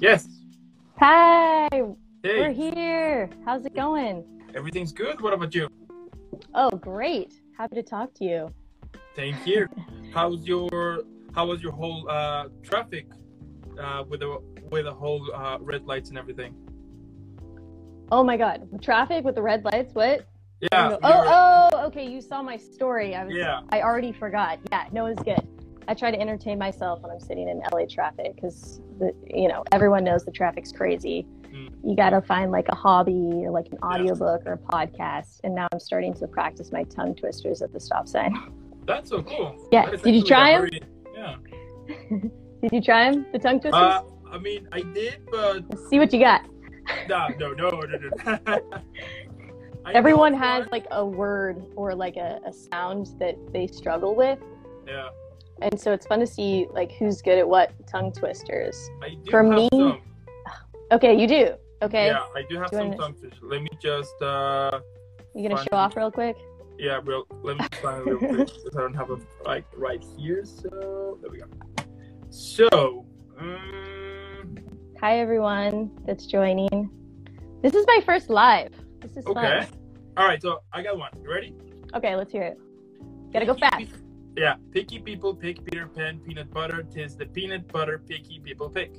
Yes. Hi, we're Hey, here. How's it going? everything's good. What about you? Oh, great. Happy to talk to you. Same here. How was your whole traffic with the whole red lights and everything? Oh my God, traffic with the red lights. What? I don't Yeah, know. you're Okay. You saw my story. yeah. I already forgot. Yeah, no, it's good. I try to entertain myself when I'm sitting in LA traffic because everyone knows the traffic's crazy. Mm. You got to find like a hobby or like an audiobook or a podcast. And now I'm starting to practice my tongue twisters at the stop sign. That's so cool. Yeah. That is Did you actually try a them? very yeah. Did you try them? The tongue twisters? I mean, I did, but Let's see what you got. no. I Everyone know has one. like a word or like a sound that they struggle with. Yeah, And so it's fun to see like who's good at what tongue twisters. I do For have me, some. Okay, you do. Okay. Yeah, I do have Do you some wanna- tongue twisters. Let me just You gonna find- show off real quick? Yeah, let me find it real quick because I don't have them like right here. So there we go. So, Hi everyone that's joining. This is my first live. This is okay. fun. All right, so I got one. You ready? Okay, let's hear it. Gotta go Picky fast. Yeah, picky people pick Peter Pan peanut butter. Tis the peanut butter picky people pick.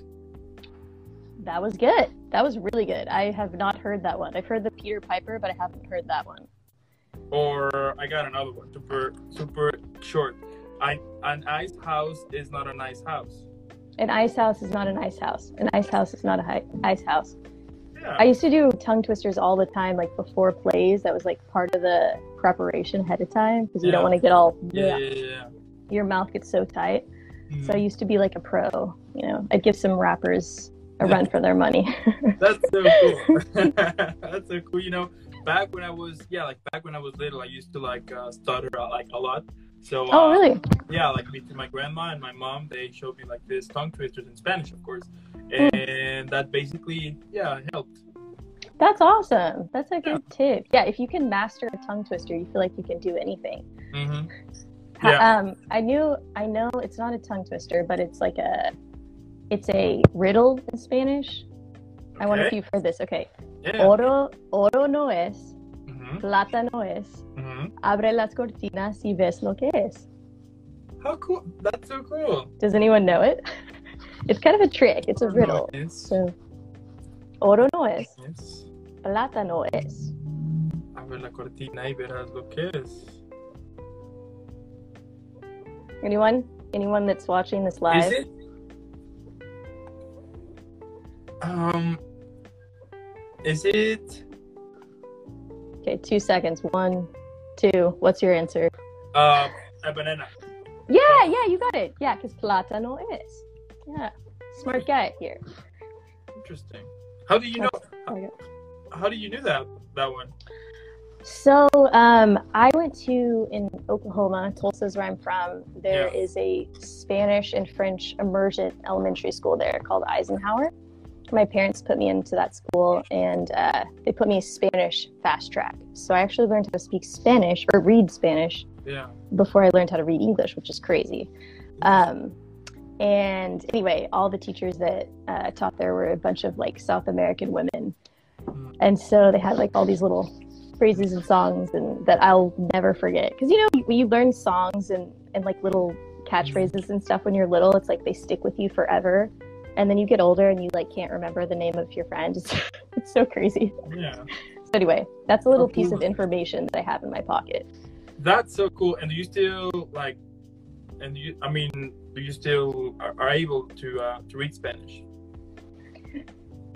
That was good. That was really good. I have not heard that one. I've heard the Peter Piper, but I haven't heard that one. Or I got another one, super short. An ice house is not a nice house. An ice house is not an ice house. An ice house is not a ice house. Yeah. I used to do tongue twisters all the time, like before plays. That was like part of the preparation ahead of time because you don't Yeah. want to get all, yeah. your mouth gets so tight. Mm. So I used to be like a pro, I'd give some rappers a run for their money. That's so cool. That's so cool. Back when I was little, I used to like stutter like a lot. So Oh, really? yeah, like my grandma and my mom, they showed me like this tongue twisters in Spanish, of course, and that basically helped. That's awesome. That's a good tip. Yeah, if you can master a tongue twister, you feel like you can do anything. Mm-hmm. Yeah. I know it's not a tongue twister, but it's a riddle in Spanish. I wonder if Okay. you've heard this. Okay. Yeah. Oro no es, Mm-hmm. plata no es. Mm-hmm. Abre las cortinas y ves lo que es. How cool! That's so cool. Does anyone know it? It's kind of a trick. It's a riddle. Yes. So, oro no es, Yes. plata no es. Abre la cortina y verás lo que es. Anyone that's watching this live? Is it? Is it? Okay, 2 seconds. 1, 2. What's your answer? A banana. Yeah, you got it. Yeah, because plata no es. Yeah, smart guy here. Interesting. How do you know? Okay. How do you know that one? So, I went to, in Oklahoma, Tulsa's where I'm from, there is a Spanish and French immersion elementary school there called Eisenhower. My parents put me into that school, and they put me Spanish fast track. So I actually learned how to speak Spanish, or read Spanish, before I learned how to read English, which is crazy. And anyway, all the teachers that taught there were a bunch of like South American women. And so they had like all these little phrases and songs and that I'll never forget. Because when you learn songs and like little catchphrases and stuff when you're little, it's like they stick with you forever. And then you get older and you like can't remember the name of your friend. It's so crazy. Yeah. So anyway, that's a little piece of information that I have in my pocket. That's so cool. And do you still like? Do you still are able to read Spanish?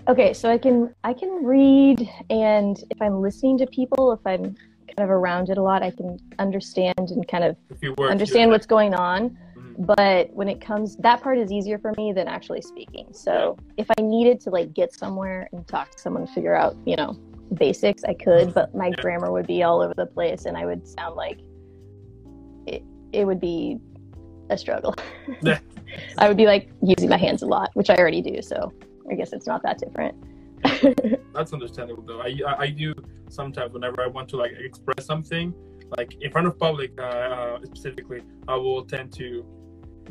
Okay, so I can read, and if I'm listening to people, if I'm kind of around it a lot, I can understand and kind of understand what's going on. Mm-hmm. But when it comes, that part is easier for me than actually speaking. So if I needed to like get somewhere and talk to someone, figure out, basics, I could, but my grammar would be all over the place and I would sound like it would be a struggle. I would be like using my hands a lot, which I already do. So I guess it's not that different. That's understandable though. I do sometimes whenever I want to like express something, like in front of public specifically, I will tend to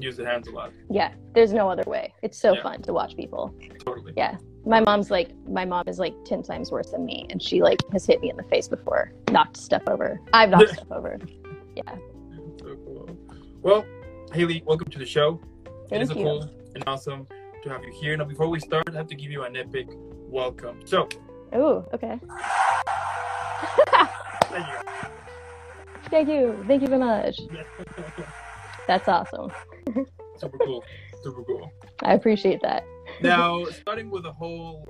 use the hands a lot. Yeah, there's no other way. It's so fun to watch people. Totally. Yeah. My mom is like 10 times worse than me, and she like has hit me in the face before, knocked stuff over. I've knocked stuff over. Yeah. So cool. Well, Hayley, welcome to the show. Thank you. Cool and awesome to have you here. Now, before we start, I have to give you an epic welcome. So. Oh, okay. Thank you. Thank you. Thank you very much. That's awesome. Super cool. Super cool. I appreciate that. Now, starting with the whole,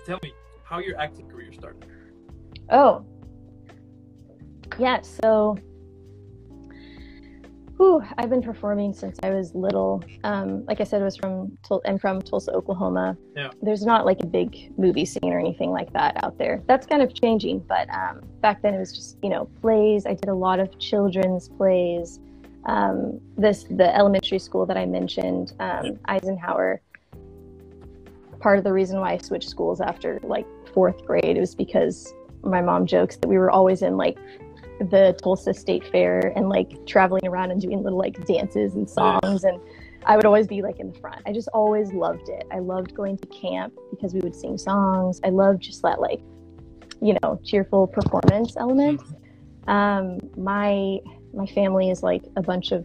tell me how your acting career started. Oh, yeah. So, I've been performing since I was little. Like I said, I'm from Tulsa, Oklahoma. Yeah. There's not like a big movie scene or anything like that out there. That's kind of changing, but back then it was just, plays. I did a lot of children's plays. The elementary school that I mentioned, Eisenhower. Part of the reason why I switched schools after like 4th grade was because my mom jokes that we were always in like the Tulsa State Fair and like traveling around and doing little like dances and songs, and I would always be like in the front. I just always loved it. I loved going to camp because we would sing songs. I loved just that like, cheerful performance element. My family is like a bunch of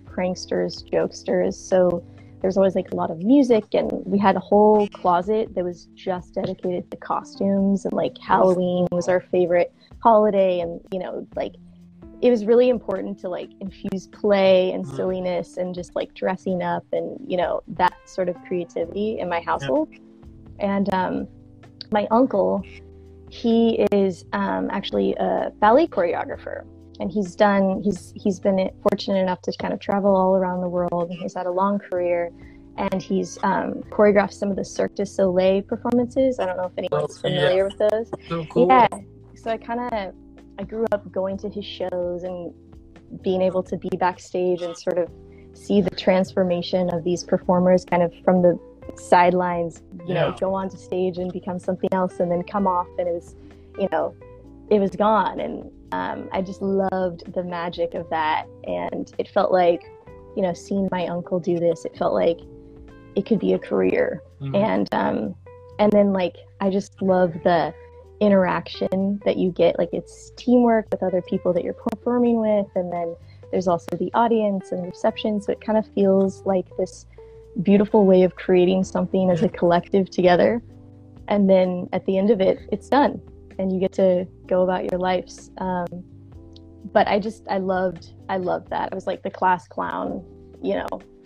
pranksters, jokesters, so there's always like a lot of music, and we had a whole closet that was just dedicated to costumes, and like Halloween was our favorite holiday, and like it was really important to like infuse play and silliness and just like dressing up and that sort of creativity in my household. And my uncle, he is actually a ballet choreographer, and he's been fortunate enough to kind of travel all around the world, and he's had a long career, and he's choreographed some of the Cirque du Soleil performances. I don't know if anyone's familiar with those. So cool. Yeah. So I grew up going to his shows and being able to be backstage and sort of see the transformation of these performers kind of from the sidelines, go onto stage and become something else and then come off, and it was gone. And I just loved the magic of that. And it felt like, seeing my uncle do this, it felt like it could be a career. And then like, I just love the interaction that you get. Like, it's teamwork with other people that you're performing with, and then there's also the audience and reception, so it kind of feels like this beautiful way of creating something as a collective together, and then at the end of it, it's done and you get to go about your lives. But I loved that. I was like the class clown,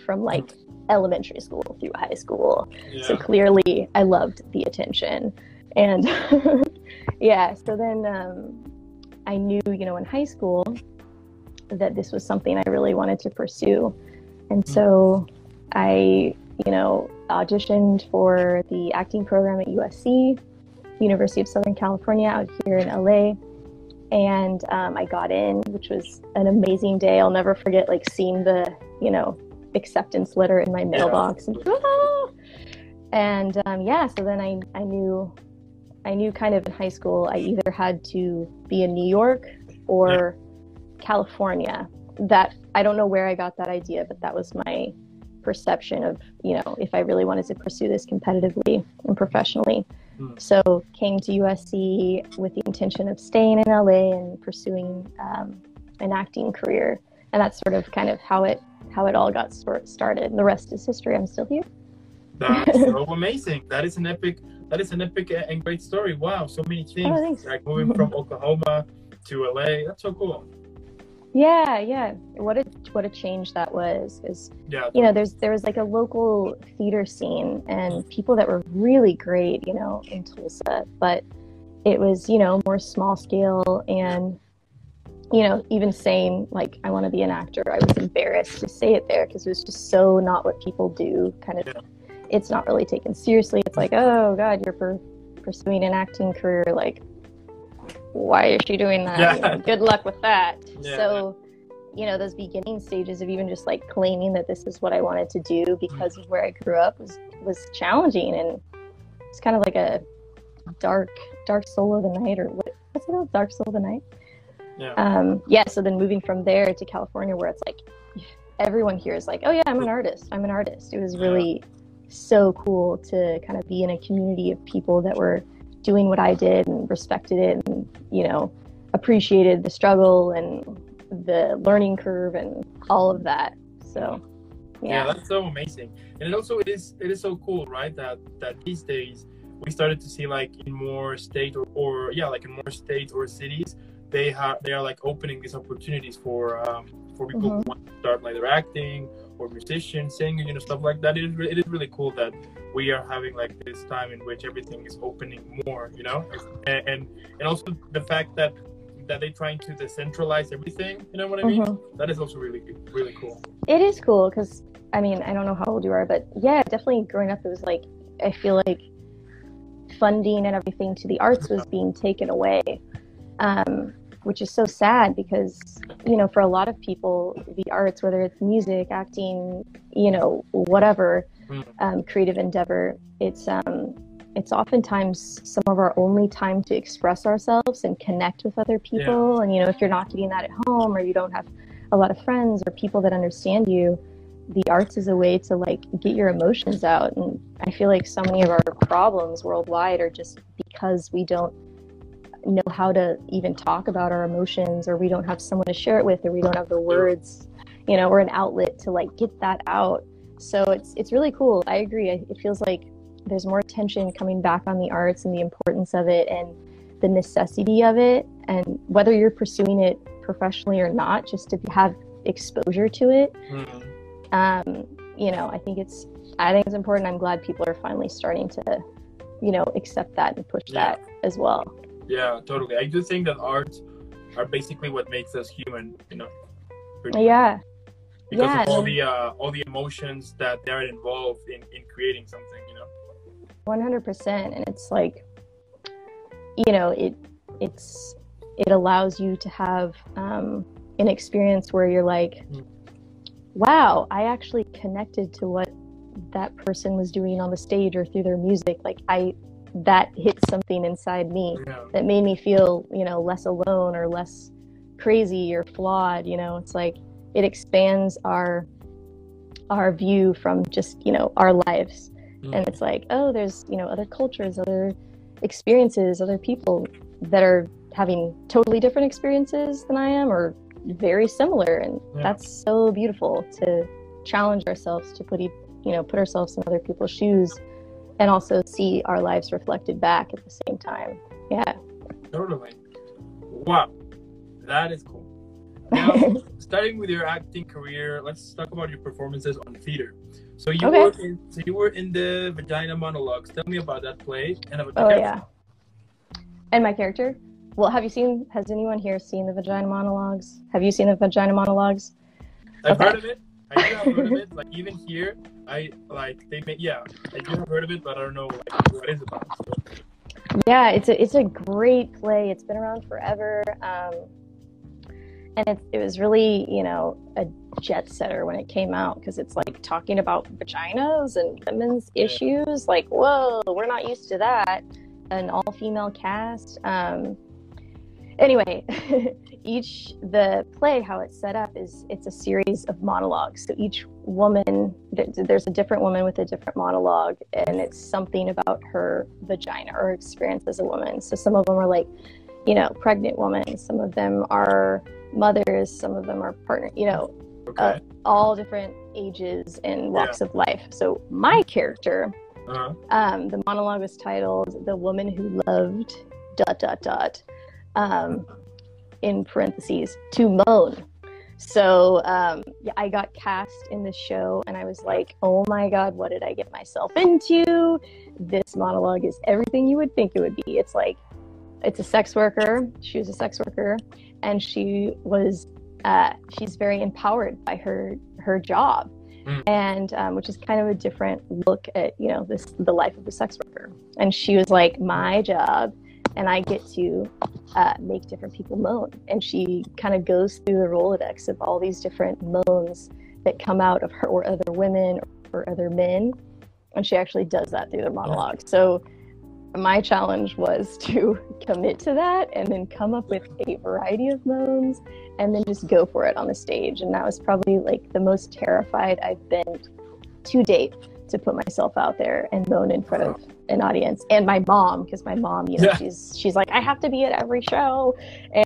from like elementary school through high school. So clearly I loved the attention. And so then I knew, in high school that this was something I really wanted to pursue. And so I, auditioned for the acting program at USC, University of Southern California, out here in LA. And I got in, which was an amazing day. I'll never forget like seeing the, acceptance letter in my mailbox. And so then I knew kind of in high school, I either had to be in New York or California. That I don't know where I got that idea, but that was my perception of, if I really wanted to pursue this competitively and professionally. So came to USC with the intention of staying in LA and pursuing an acting career. And that's sort of kind of how it all got started. And the rest is history. I'm still here. That's so amazing. That is an epic and great story. Wow, so many things. Like moving from Oklahoma to LA. That's so cool. Yeah. What a change that was. Because there was like a local theater scene and people that were really great, in Tulsa, but it was, more small scale. And even saying like I want to be an actor, I was embarrassed to say it there because it was just so not what people do. Kind of, it's not really taken seriously. It's like, oh God, you're pursuing an acting career. Like, why is she doing that? Good luck with that. So, those beginning stages of even just like claiming that this is what I wanted to do because of where I grew up was challenging, and it's kind of like a dark soul of the night, or what's it called? Dark soul of the night. So then moving from there to California, where it's like everyone here is like, oh yeah, I'm an artist. I'm an artist. It was really so cool to kind of be in a community of people that were doing what I did and respected it and, you know, appreciated the struggle and the learning curve and all of that. So yeah, that's so amazing. And also it is so cool, right, that these days we started to see like in more states or like in more states or cities, they are like opening these opportunities for people who want to start like their acting or musicians, singing, you know, stuff like that. It is really cool that we are having like this time in which everything is opening more, you know, and also the fact that they're trying to decentralize everything, you know what I mean? That is also really cool. It is cool because, I mean, I don't know how old you are, but yeah, definitely growing up, it was like, I feel like funding and everything to the arts was being taken away, which is so sad because, you know, for a lot of people, the arts, whether it's music, acting, you know, whatever, creative endeavor, it's oftentimes some of our only time to express ourselves and connect with other people. And, you know, if you're not getting that at home or you don't have a lot of friends or people that understand you, the arts is a way to like get your emotions out. And I feel like so many of our problems worldwide are just because we don't know how to even talk about our emotions, or we don't have someone to share it with, or we don't have the words, you know, or an outlet to like get that out. So it's really cool. I agree. It feels like there's more attention coming back on the arts and the importance of it and the necessity of it, and whether you're pursuing it professionally or not, just to have exposure to it. You know, I think it's important. I'm glad people are finally starting to, you know, accept that and push that as well. Yeah, totally. I do think that arts are basically what makes us human, you know. Yeah. Because of all the emotions that they're involved in creating something, you know. 100%. And it's like, you know, it allows you to have an experience where you're like, wow, I actually connected to what that person was doing on the stage or through their music. Like that hit something inside me that made me feel, you know, less alone or less crazy or flawed. You know, it's like it expands our view from just, you know, our lives. And it's like, oh, there's, you know, other cultures, other experiences, other people that are having totally different experiences than I am, or very similar. And that's so beautiful to challenge ourselves to put ourselves in other people's shoes and also see our lives reflected back at the same time. Yeah. Totally. Wow. That is cool. Now, starting with your acting career, let's talk about your performances on theater. So you were in the Vagina Monologues. Tell me about that play and about the character. And my character? Well, has anyone here seen the Vagina Monologues? Have you seen the Vagina Monologues? I've heard of it. I do have heard of it. Like even here, I do have heard of it, but I don't know like what it's about. So. Yeah, it's a great play. It's been around forever. And it was really, you know, a jet setter when it came out, because it's like talking about vaginas and women's issues. Like, whoa, we're not used to that. An all-female cast. Anyway, the play, how it's set up is it's a series of monologues. So each woman, there's a different woman with a different monologue, and it's something about her vagina or experience as a woman. So some of them are like, you know, pregnant women. Some of them are mothers. Some of them are partner, you know, all different ages and walks of life. So my character, the monologue was titled "The Woman Who Loved ... in parentheses, to moan." So I got cast in this show, and I was like, oh my God, what did I get myself into? This monologue is everything you would think it would be. It's like, it's a sex worker. She was a sex worker, and she's very empowered by her job, and which is kind of a different look at, you know, the life of a sex worker. And she was like, my job, and I get to make different people moan. And she kind of goes through the Rolodex of all these different moans that come out of her or other women or other men. And she actually does that through the monologue. So my challenge was to commit to that and then come up with a variety of moans and then just go for it on the stage. And that was probably like the most terrified I've been to date, to put myself out there and moan in front of an audience. And my mom, because my mom, you know, she's like, I have to be at every show.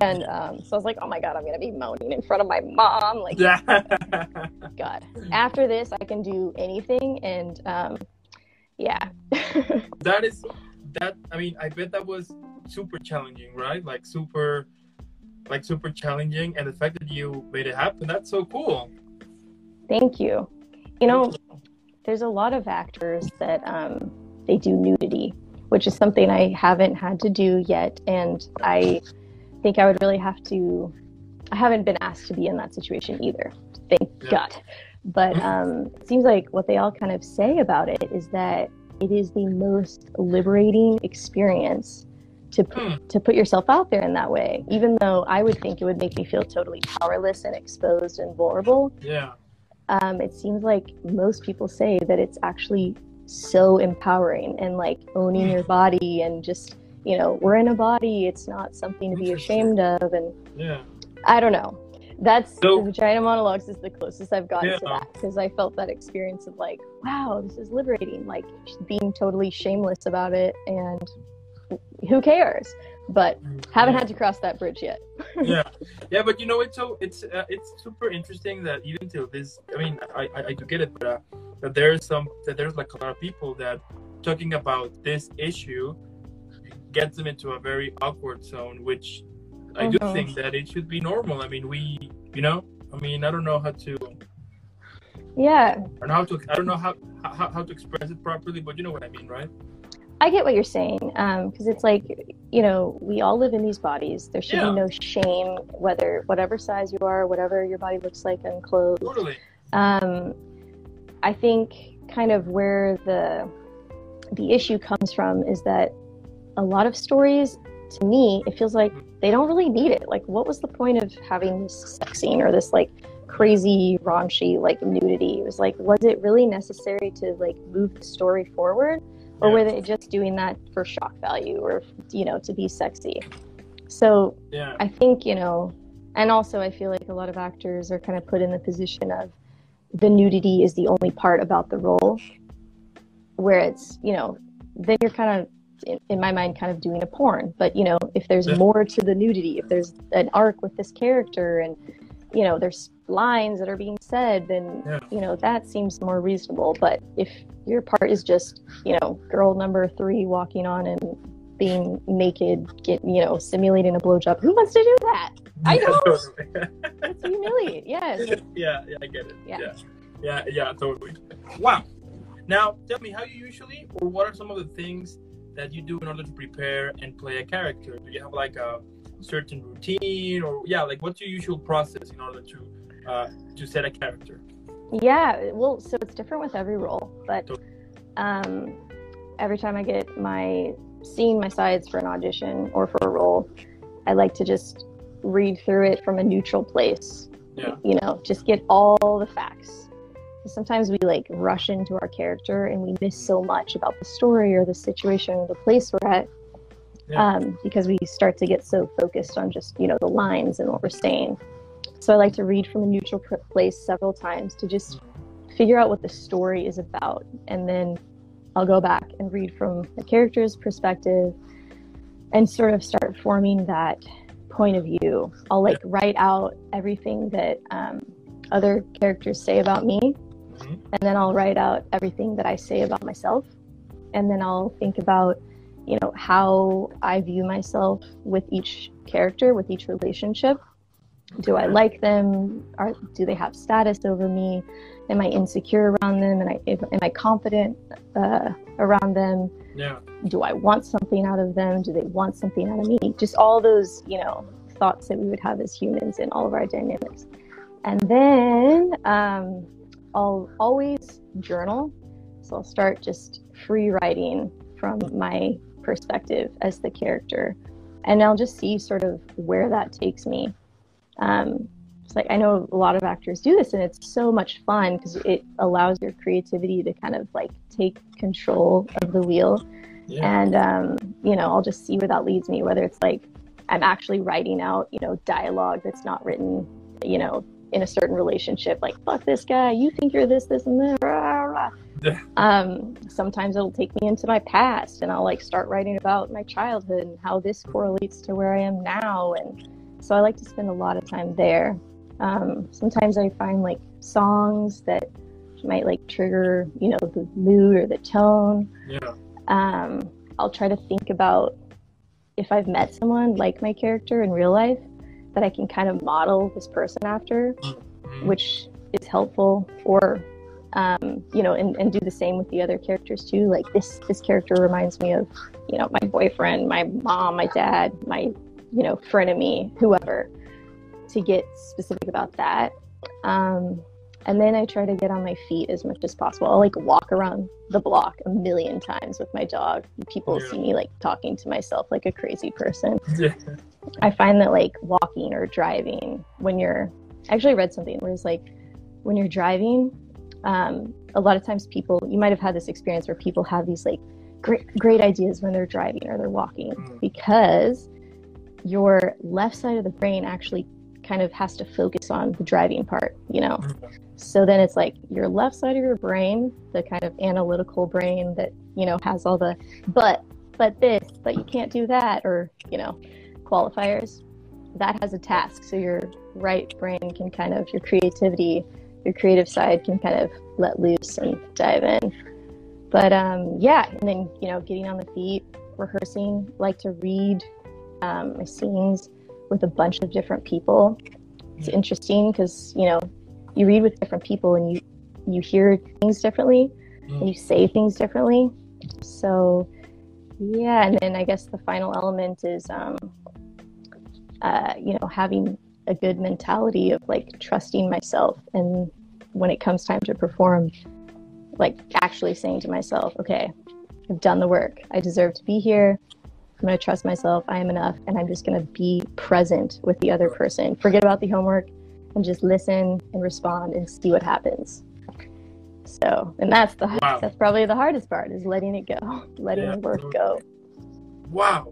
And so I was like, oh my God, I'm going to be moaning in front of my mom. Like, God, after this, I can do anything. And yeah. I mean, I bet that was super challenging, right? Like super challenging. And the fact that you made it happen, that's so cool. Thank you. You know, there's a lot of actors that they do nudity, which is something I haven't had to do yet. And I think I would really have to, I haven't been asked to be in that situation either. Thank God. But it seems like what they all kind of say about it is that it is the most liberating experience to put yourself out there in that way, even though I would think it would make me feel totally powerless and exposed and vulnerable. Yeah. It seems like most people say that it's actually so empowering and like owning your body and just, you know, we're in a body. It's not something to be ashamed of. And I don't know. That's the Vagina Monologues is the closest I've gotten to that, because I felt that experience of like, wow, this is liberating, like being totally shameless about it, and who cares? But haven't had to cross that bridge yet. Yeah, but you know, it's super interesting that even till this, I mean, I do get it, but that there's like a lot of people that talking about this issue gets them into a very awkward zone, which I do think that it should be normal. I mean, I don't know how to. Yeah. I don't know how to express it properly, but you know what I mean, right? I get what you're saying, because it's like, you know, we all live in these bodies. There should be no shame, whatever size you are, whatever your body looks like unclothed. Totally. I think kind of where the issue comes from is that a lot of stories, to me, it feels like they don't really need it. Like, what was the point of having this sex scene or this like crazy raunchy like nudity? It was like, was it really necessary to like move the story forward? Or were they just doing that for shock value or, you know, to be sexy? So I think, you know, and also I feel like a lot of actors are kind of put in the position of the nudity is the only part about the role, where it's, you know, then you're kind of, in my mind, kind of doing a porn. But, you know, if there's more to the nudity, if there's an arc with this character and, you know, there's lines that are being said, then, you know, that seems more reasonable. But if your part is just, you know, girl number 3 walking on and being naked, simulating a blowjob, who wants to do that? I don't. It's humiliating. Yes. Yeah, I get it. Yeah, totally. Wow. Now, tell me, how you usually, or what are some of the things that you do in order to prepare and play a character? Do you have like a certain routine, or like what's your usual process in order to set a character? Yeah, well, so it's different with every role, but every time I get seeing my sides for an audition or for a role, I like to just read through it from a neutral place. You know, just get all the facts. Sometimes we like rush into our character and we miss so much about the story or the situation or the place we're at, because we start to get so focused on just, you know, the lines and what we're saying. So I like to read from a neutral place several times to just figure out what the story is about. And then I'll go back and read from the character's perspective and sort of start forming that point of view. I'll like write out everything that other characters say about me. And then I'll write out everything that I say about myself. And then I'll think about, you know, how I view myself with each character, with each relationship. Do I like them? Do they have status over me? Am I insecure around them? Am I confident around them? Do I want something out of them? Do they want something out of me? Just all those, you know, thoughts that we would have as humans in all of our dynamics. And then I'll always journal. So I'll start just free writing from my perspective as the character. And I'll just see sort of where that takes me. It's like, I know a lot of actors do this and it's so much fun because it allows your creativity to kind of like take control of the wheel. And I'll just see where that leads me, whether it's like I'm actually writing out dialogue that's not written in a certain relationship, like fuck this guy, you think you're this and that, rah, rah. Sometimes it'll take me into my past and I'll like start writing about my childhood and how this correlates to where I am now, and so I like to spend a lot of time there. Sometimes I find like songs that might like trigger the mood or the tone. I'll try to think about if I've met someone like my character in real life that I can kind of model this person after, which is helpful, or and do the same with the other characters too. Like this character reminds me of my boyfriend, my mom, my dad, my frenemy, whoever, to get specific about that. And then I try to get on my feet as much as possible. I'll like walk around the block a million times with my dog. People see me like talking to myself like a crazy person. I find that like walking or driving, I actually read something where it's like when you're driving, a lot of times you might have had this experience where people have these like great ideas when they're driving or they're walking, because your left side of the brain actually kind of has to focus on the driving part, So then it's like your left side of your brain, the kind of analytical brain that, has all the, but you can't do that, or, qualifiers, that has a task. So your right brain can kind of, your creative side can kind of let loose and dive in. But and then, getting on the feet, rehearsing, like to read my scenes with a bunch of different people. It's interesting because, you read with different people and you hear things differently and you say things differently. So, and then I guess the final element is, having a good mentality of like trusting myself. And when it comes time to perform, like actually saying to myself, okay, I've done the work. I deserve to be here. I'm going to trust myself. I am enough. And I'm just going to be present with the other person. Forget about the homework and just listen and respond and see what happens. So, and that's probably the hardest part, is letting it go, letting the work go. Wow.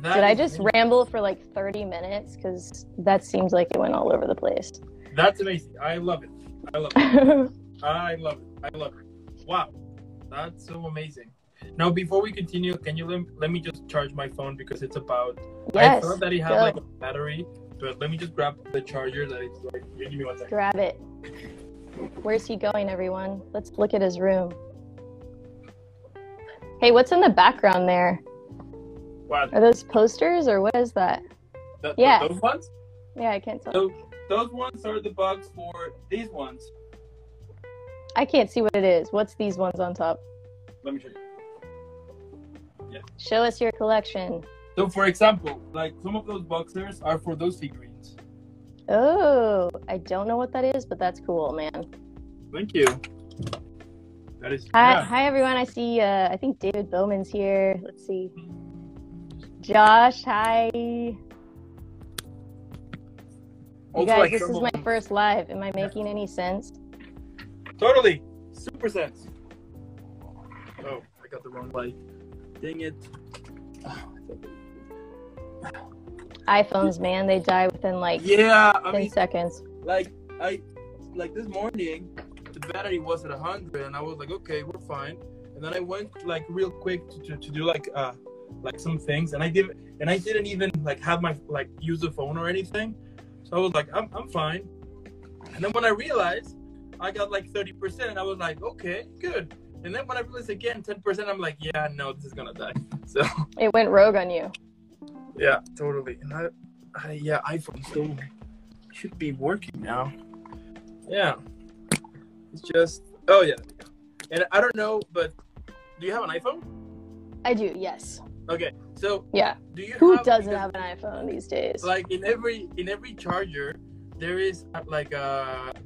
Did I just ramble for like 30 minutes? Because that seems like it went all over the place. That's amazing. I love it. I love it. Wow. That's so amazing. Now, before we continue, can you let me just charge my phone, because it's about... Yes, I thought that it had like a battery, but let me just grab the charger that it's like... Give me 1 second. Grab it. Where's he going, everyone? Let's look at his room. Hey, what's in the background there? What? Are those posters, or what is that? Those ones? Yeah, I can't tell. So, those ones are the box for these ones. I can't see what it is. What's these ones on top? Let me show you. Yeah. Show us your collection. So, for example, like some of those boxers are for those figurines. Oh, I don't know what that is, but that's cool, man. Thank you. That is. Hi everyone. I see. I think David Bowman's here. Let's see. Josh, hi. You guys, like, this is my first live. Am I making any sense? Totally. Super sense. Oh, I got the wrong light. Dang it. iPhones, man, they die within like 10 seconds. Like this morning, the battery was at 100, and I was like, okay, we're fine. And then I went like real quick to do like some things, and I didn't even like have my like use the phone or anything. So I was like, I'm fine. And then when I realized I got like 30%, and I was like, okay, good. And then when I realized again 10%, I'm like, yeah, no, this is gonna die. So it went rogue on you. Yeah, totally. And iPhone still should be working now. Yeah. It's just, oh yeah. And I don't know, but do you have an iPhone? I do, yes. Okay, so yeah. Who doesn't have an iPhone these days? Like in every charger, there is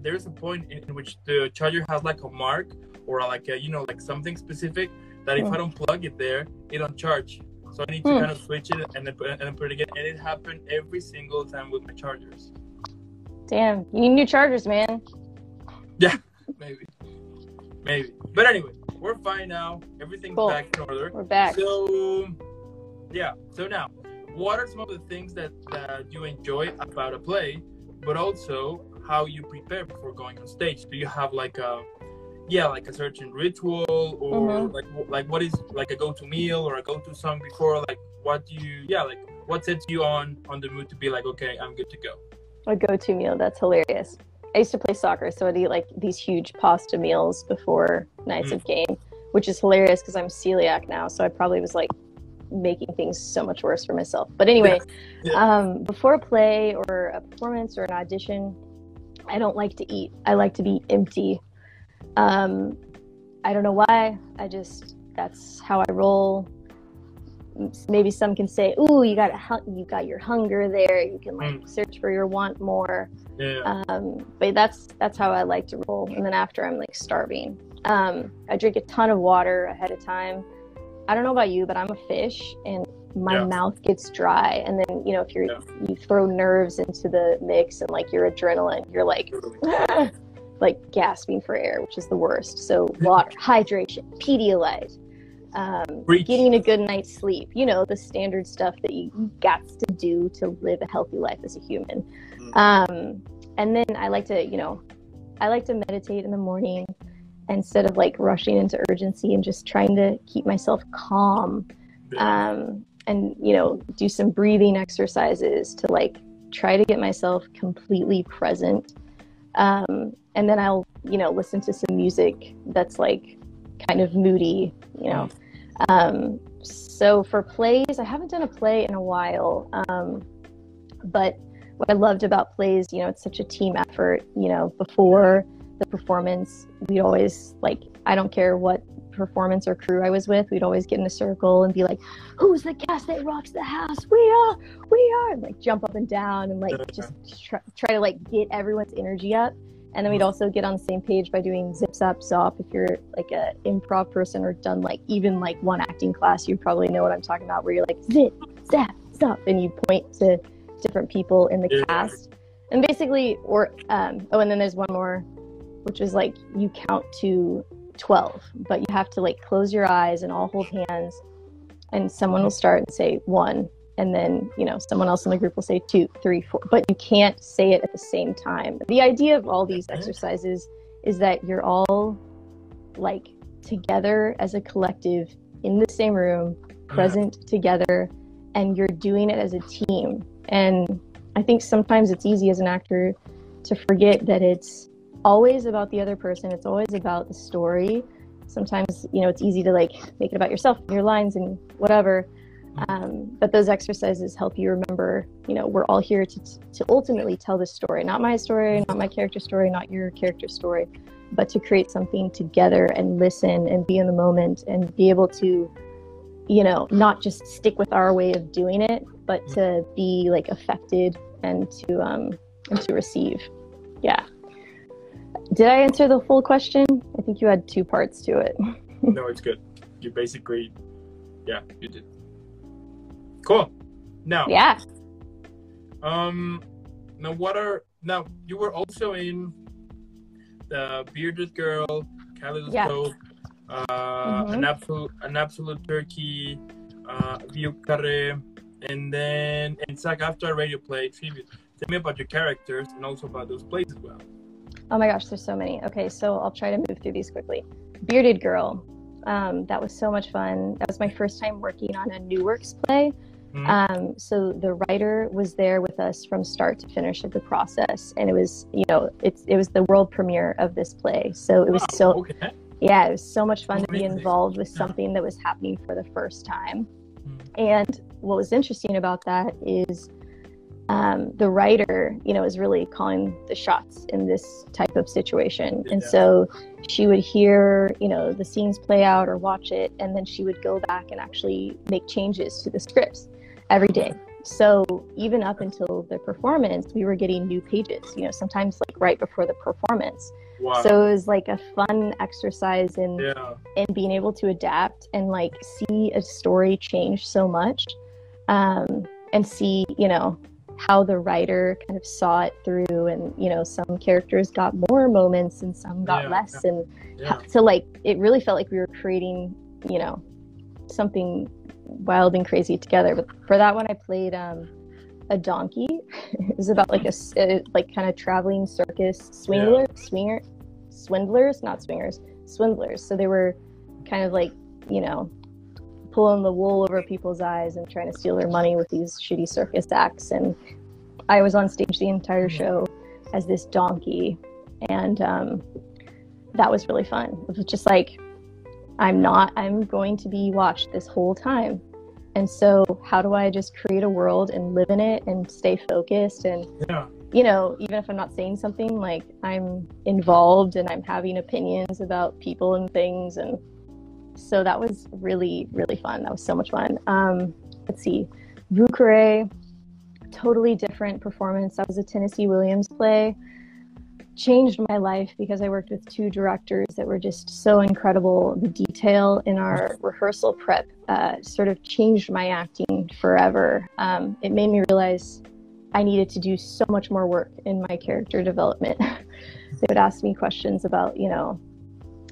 there is a point in which the charger has like a mark or like a, like something specific that if I don't plug it there, it don't charge. So I need to kind of switch it and then put it again. And it happened every single time with my chargers. Damn, you need new chargers, man. Yeah, maybe. But anyway, we're fine now. Everything's Cool. back in order. We're back. So, yeah. So now, what are some of the things that you enjoy about a play, but also how you prepare before going on stage? Do you have like a certain ritual, or like what is like a go-to meal or a go-to song before? Like, what do you what sets you on the mood to be like, okay, I'm good to go? A go-to meal, that's hilarious. I used to play soccer, so I'd eat like these huge pasta meals before nights of game, which is hilarious because I'm celiac now, so I probably was like making things so much worse for myself. But anyway, before a play or a performance or an audition, I don't like to eat. I like to be empty. I don't know why. That's how I roll. Maybe some can say, "Ooh, you got your hunger there. You can like search for your want more." Yeah. But that's how I like to roll. And then after, I'm like starving. I drink a ton of water ahead of time. I don't know about you, but I'm a fish, and my mouth gets dry. And then if you throw nerves into the mix and like your adrenaline, you're like like gasping for air, which is the worst. So water, hydration, Pedialyte. Getting a good night's sleep, the standard stuff that you got to do to live a healthy life as a human. And then I like to meditate in the morning instead of like rushing into urgency, and just trying to keep myself calm. And do some breathing exercises to like try to get myself completely present. And then I'll listen to some music that's like kind of moody, So for plays, I haven't done a play in a while, but what I loved about plays, it's such a team effort. Before the performance, we'd always I don't care what performance or crew I was with, we'd always get in a circle and be like, "Who's the cast that rocks the house? We are," and like jump up and down and like just try to like get everyone's energy up. And then we'd also get on the same page by doing zip, zap, zop. If you're like a improv person or done like even like one acting class, you probably know what I'm talking about, where you're like zip, zap, zop, and you point to different people in the cast. And basically, and then there's one more, which is like you count to 12, but you have to like close your eyes and all hold hands, and someone will start and say 1. And then, someone else in the group will say 2, 3, 4, but you can't say it at the same time. The idea of all these exercises is that you're all like together as a collective in the same room, present together, and you're doing it as a team. And I think sometimes it's easy as an actor to forget that it's always about the other person. It's always about the story. Sometimes, it's easy to like make it about yourself and your lines and whatever. But those exercises help you remember, we're all here to ultimately tell this story, not my story, not my character story, not your character story, but to create something together and listen and be in the moment and be able to, not just stick with our way of doing it, but to be like affected and to receive. Yeah. Did I answer the full question? I think you had 2 parts to it. No, it's good. You basically, you did. Cool. Now, now you were also in the Bearded Girl, Kaleidoscope, an absolute turkey, Viukare, and then SAG after radio play tribute. Tell me about your characters and also about those plays as well. Oh my gosh, there's so many. Okay, so I'll try to move through these quickly. Bearded Girl, that was so much fun. That was my first time working on a New Works play. So the writer was there with us from start to finish of the process, and it was, it was the world premiere of this play. So it was it was so much fun to be involved with something that was happening for the first time. And what was interesting about that is the writer, is really calling the shots in this type of situation. And so she would hear, the scenes play out or watch it, and then she would go back and actually make changes to the scripts every day. So even up until the performance, we were getting new pages, sometimes like right before the performance. Wow. So it was like a fun exercise in being able to adapt and like see a story change so much, and see, how the writer kind of saw it through, and some characters got more moments and some got less, and so like it really felt like we were creating something wild and crazy together. But for that one I played a donkey. It was about like a like kind of traveling circus swindlers, not swingers, swindlers. So they were kind of like pulling the wool over people's eyes and trying to steal their money with these shitty circus acts. And I was on stage the entire show as this donkey, and that was really fun. It was just like, I'm going to be watched this whole time. And so how do I just create a world and live in it and stay focused? And, even if I'm not saying something, like I'm involved and I'm having opinions about people and things. And so that was really, really fun. That was so much fun. Let's see. Vucare, totally different performance. That was a Tennessee Williams play. Changed my life because I worked with two directors that were just so incredible. The detail in our rehearsal prep sort of changed my acting forever. It made me realize I needed to do so much more work in my character development. They would ask me questions about,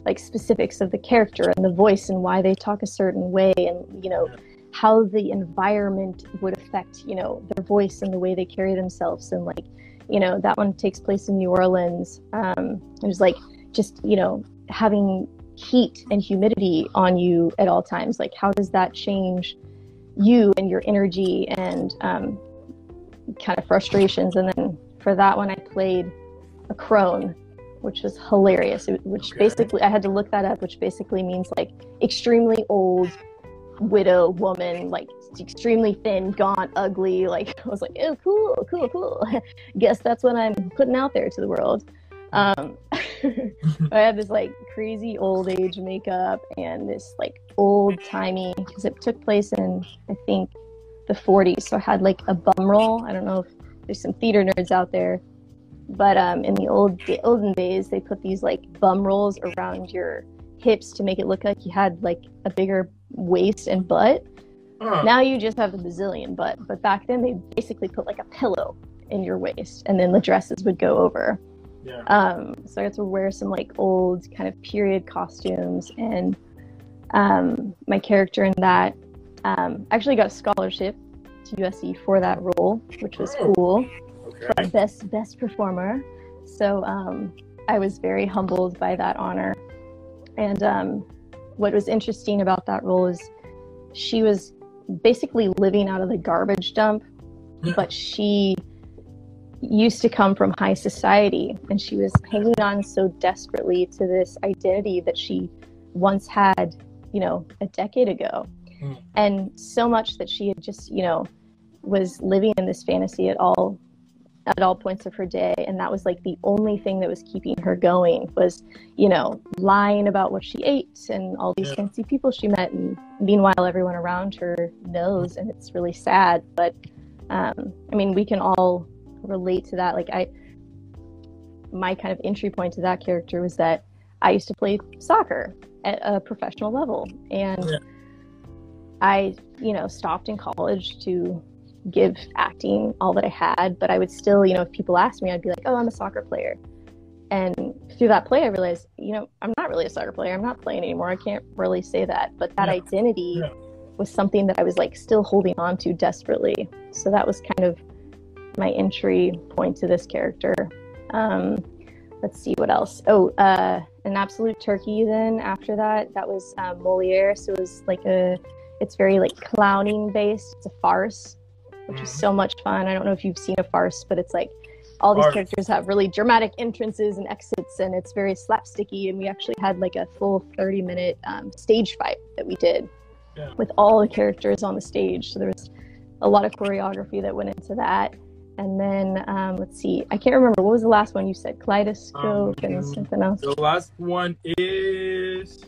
like specifics of the character and the voice and why they talk a certain way, and, how the environment would affect, their voice and the way they carry themselves. And like, that one takes place in New Orleans. It was like just, having heat and humidity on you at all times. Like, how does that change you and your energy and kind of frustrations? And then for that one, I played a crone, which was hilarious. Basically, I had to look that up, which basically means like extremely old widow woman, like extremely thin, gaunt, ugly. Like, I was like, oh, cool. Guess that's what I'm putting out there to the world. I had this like crazy old age makeup and this like old timey, because it took place in, I think, the 40s. So I had like a bum roll. I don't know if there's some theater nerds out there, but in the olden days, they put these like bum rolls around your hips to make it look like you had like a bigger waist and butt. Now you just have a bazillion butt, but back then they basically put like a pillow in your waist, and then the dresses would go over. So I got to wear some like old kind of period costumes, and my character in that actually got a scholarship to USC for that role, which was cool. For best performer. So I was very humbled by that honor. And what was interesting about that role is she was basically living out of the garbage dump, but she used to come from high society, and she was hanging on so desperately to this identity that she once had, a decade ago. And so much that she had just, was living in this fantasy at all points of her day, and that was like the only thing that was keeping her going, was lying about what she ate and all these fancy people she met, and meanwhile everyone around her knows, and it's really sad. But I mean, we can all relate to that. Like, my kind of entry point to that character was that I used to play soccer at a professional level, and I stopped in college to give acting all that I had, but I would still, if people asked me, I'd be like, oh, I'm a soccer player. And through that play, I realized, I'm not really a soccer player. I'm not playing anymore. I can't really say that. But that identity was something that I was like still holding on to desperately. So that was kind of my entry point to this character. Let's see what else. Oh, an absolute turkey. Then after that was Moliere. So it was like it's very like clowning based. It's a farce, which is so much fun. I don't know if you've seen a farce, but it's like all these characters have really dramatic entrances and exits, and it's very slapsticky. And we actually had like a full 30-minute stage fight that we did with all the characters on the stage. So there was a lot of choreography that went into that. And then let's see, I can't remember, what was the last one you said? Kaleidoscope and something else. The last one is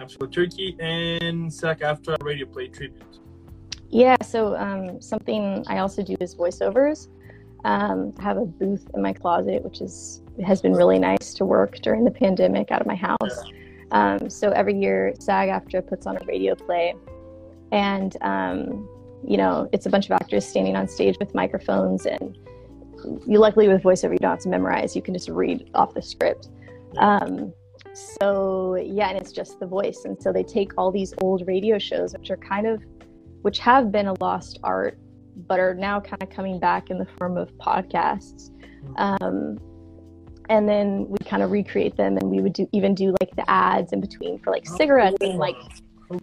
Absolute Turkey and SAG-AFTRA Radio Play Tribute. Yeah, so something I also do is voiceovers. I have a booth in my closet, which has been really nice to work during the pandemic out of my house. So every year SAG-AFTRA puts on a radio play, and it's a bunch of actors standing on stage with microphones, and you luckily with voiceover you don't have to memorize, you can just read off the script. So yeah, and it's just the voice. And so they take all these old radio shows, which have been a lost art, but are now kind of coming back in the form of podcasts. And then we kind of recreate them, and we would even do like the ads in between for like cigarettes and like,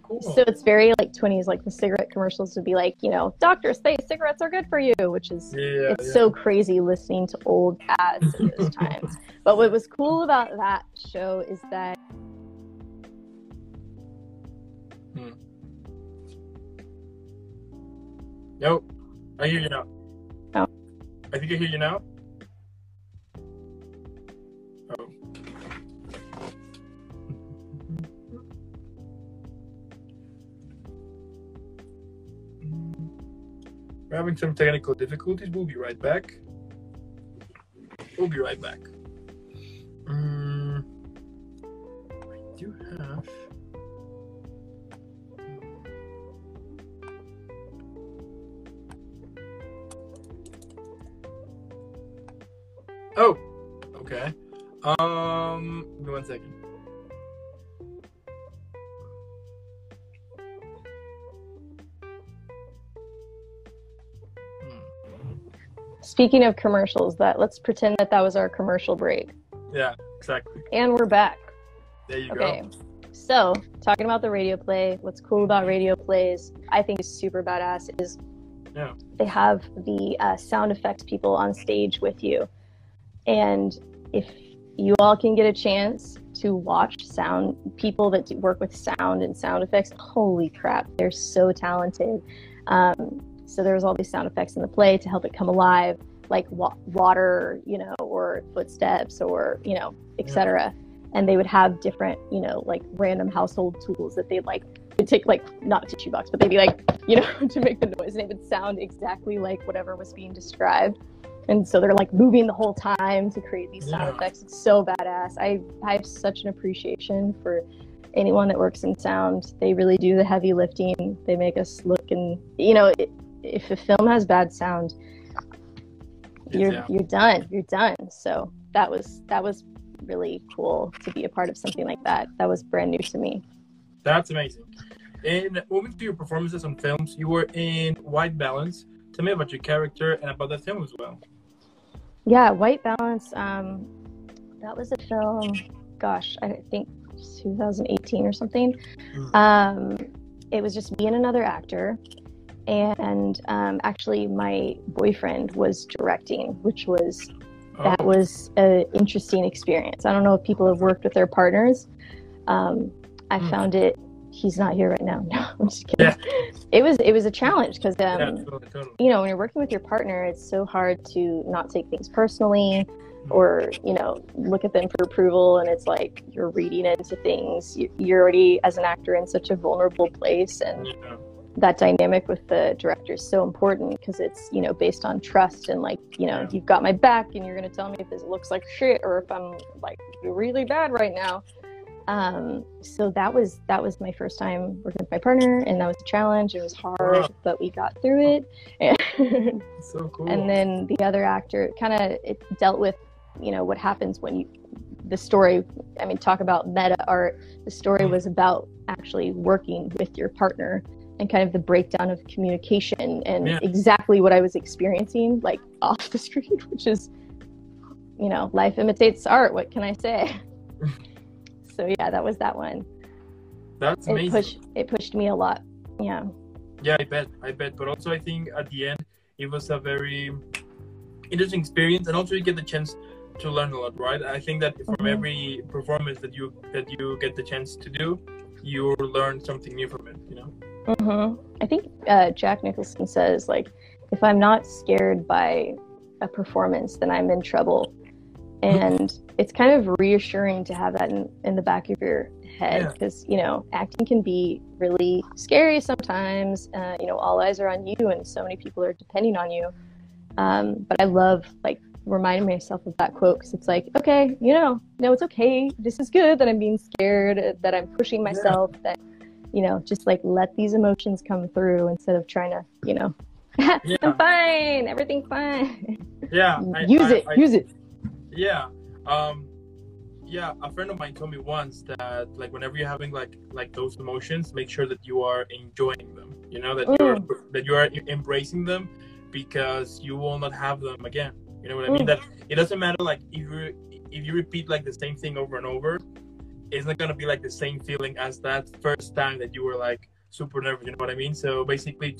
cool. So it's very like 20s, like the cigarette commercials would be like, doctors say cigarettes are good for you, which is, so crazy listening to old ads in those times. But what was cool about that show is that No, I hear you now. Oh. I think I hear you now. Oh. We're having some technical difficulties. We'll be right back. I do have... Oh, okay. Give me 1 second. Speaking of commercials, let's pretend that was our commercial break. Yeah, exactly. And we're back. There you go. Okay, so talking about the radio play, what's cool about radio plays, I think is super badass, is they have the sound effects people on stage with you. And if you all can get a chance to watch people that work with sound and sound effects, holy crap, they're so talented. So there's all these sound effects in the play to help it come alive, like water, or footsteps, or, etc. And they would have different, like random household tools that they'd take, like, not a tissue box, but they'd be like, to make the noise, and it would sound exactly like whatever was being described. And so they're like moving the whole time to create these sound effects. It's so badass. I have such an appreciation for anyone that works in sound. They really do the heavy lifting. They make us look, and if a film has bad sound, you're done. You're done. So that was really cool to be a part of something like that. That was brand new to me. That's amazing. And moving to your performances on films, you were in White Balance. Tell me about your character and about the film as well. Yeah, White Balance. That was a film, gosh, I think 2018 or something. It was just me and another actor. And actually my boyfriend was directing, which was an interesting experience. I don't know if people have worked with their partners. I found it, he's not here right now. No, I'm just kidding. Yeah. It was a challenge because, totally. When you're working with your partner, it's so hard to not take things personally or, look at them for approval. And it's like you're reading into things. You're already, as an actor, in such a vulnerable place. And that dynamic with the director is so important because it's, based on trust and you've got my back and you're going to tell me if this looks like shit or if I'm like really bad right now. So that was my first time working with my partner, and that was a challenge. It was hard, but we got through it. So cool. And then the other actor it dealt with, what happens when the story, talk about meta art. The story was about actually working with your partner and kind of the breakdown of communication and exactly what I was experiencing, like off the street, which is, life imitates art. What can I say? So yeah, that was that one. That's amazing. It pushed me a lot. Yeah. Yeah, I bet. But also I think at the end, it was a very interesting experience, and also you get the chance to learn a lot, right? I think that from every performance that you get the chance to do, you learn something new from it, I think Jack Nicholson says, like, if I'm not scared by a performance, then I'm in trouble. And it's kind of reassuring to have that in the back of your head because, acting can be really scary sometimes. All eyes are on you and so many people are depending on you. But I love, reminding myself of that quote because it's like, okay, no, it's okay. This is good that I'm being scared, that I'm pushing myself, that, just like let these emotions come through instead of trying to, Yeah. I'm fine, everything's fine. Yeah. Use it. Yeah. Yeah, a friend of mine told me once that like whenever you're having like those emotions, make sure that you are enjoying them. That you are embracing them, because you will not have them again. You know what I mean? That it doesn't matter like if you repeat like the same thing over and over, it's not gonna be like the same feeling as that first time that you were like super nervous. You know what I mean? So basically,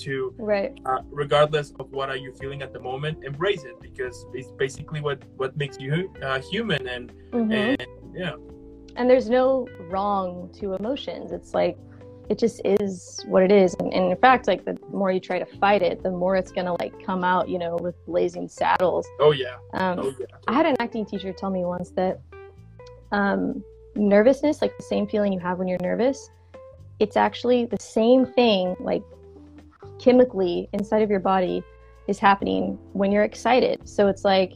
regardless of what are you feeling at the moment, embrace it, because it's basically what makes you human. And yeah. And there's no wrong to emotions. It's like, it just is what it is. And in fact, like the more you try to fight it, the more it's gonna like come out, with blazing saddles. Oh yeah. I had an acting teacher tell me once that nervousness, like the same feeling you have when you're nervous, it's actually the same thing, like chemically inside of your body is happening when you're excited. So it's like,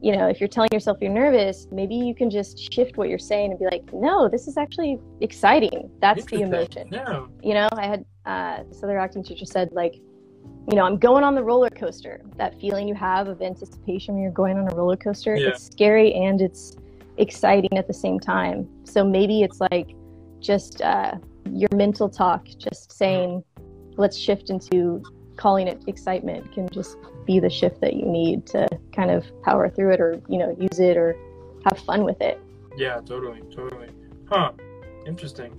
if you're telling yourself you're nervous, maybe you can just shift what you're saying and be like, no, this is actually exciting. That's the emotion. Yeah. I had this other acting teacher said, like, I'm going on the roller coaster. That feeling you have of anticipation when you're going on a roller coaster, it's scary and it's exciting at the same time. So maybe it's like just your mental talk, just saying, let's shift into calling it excitement, can just be the shift that you need to kind of power through it, or use it or have fun with it. Yeah, totally. Interesting.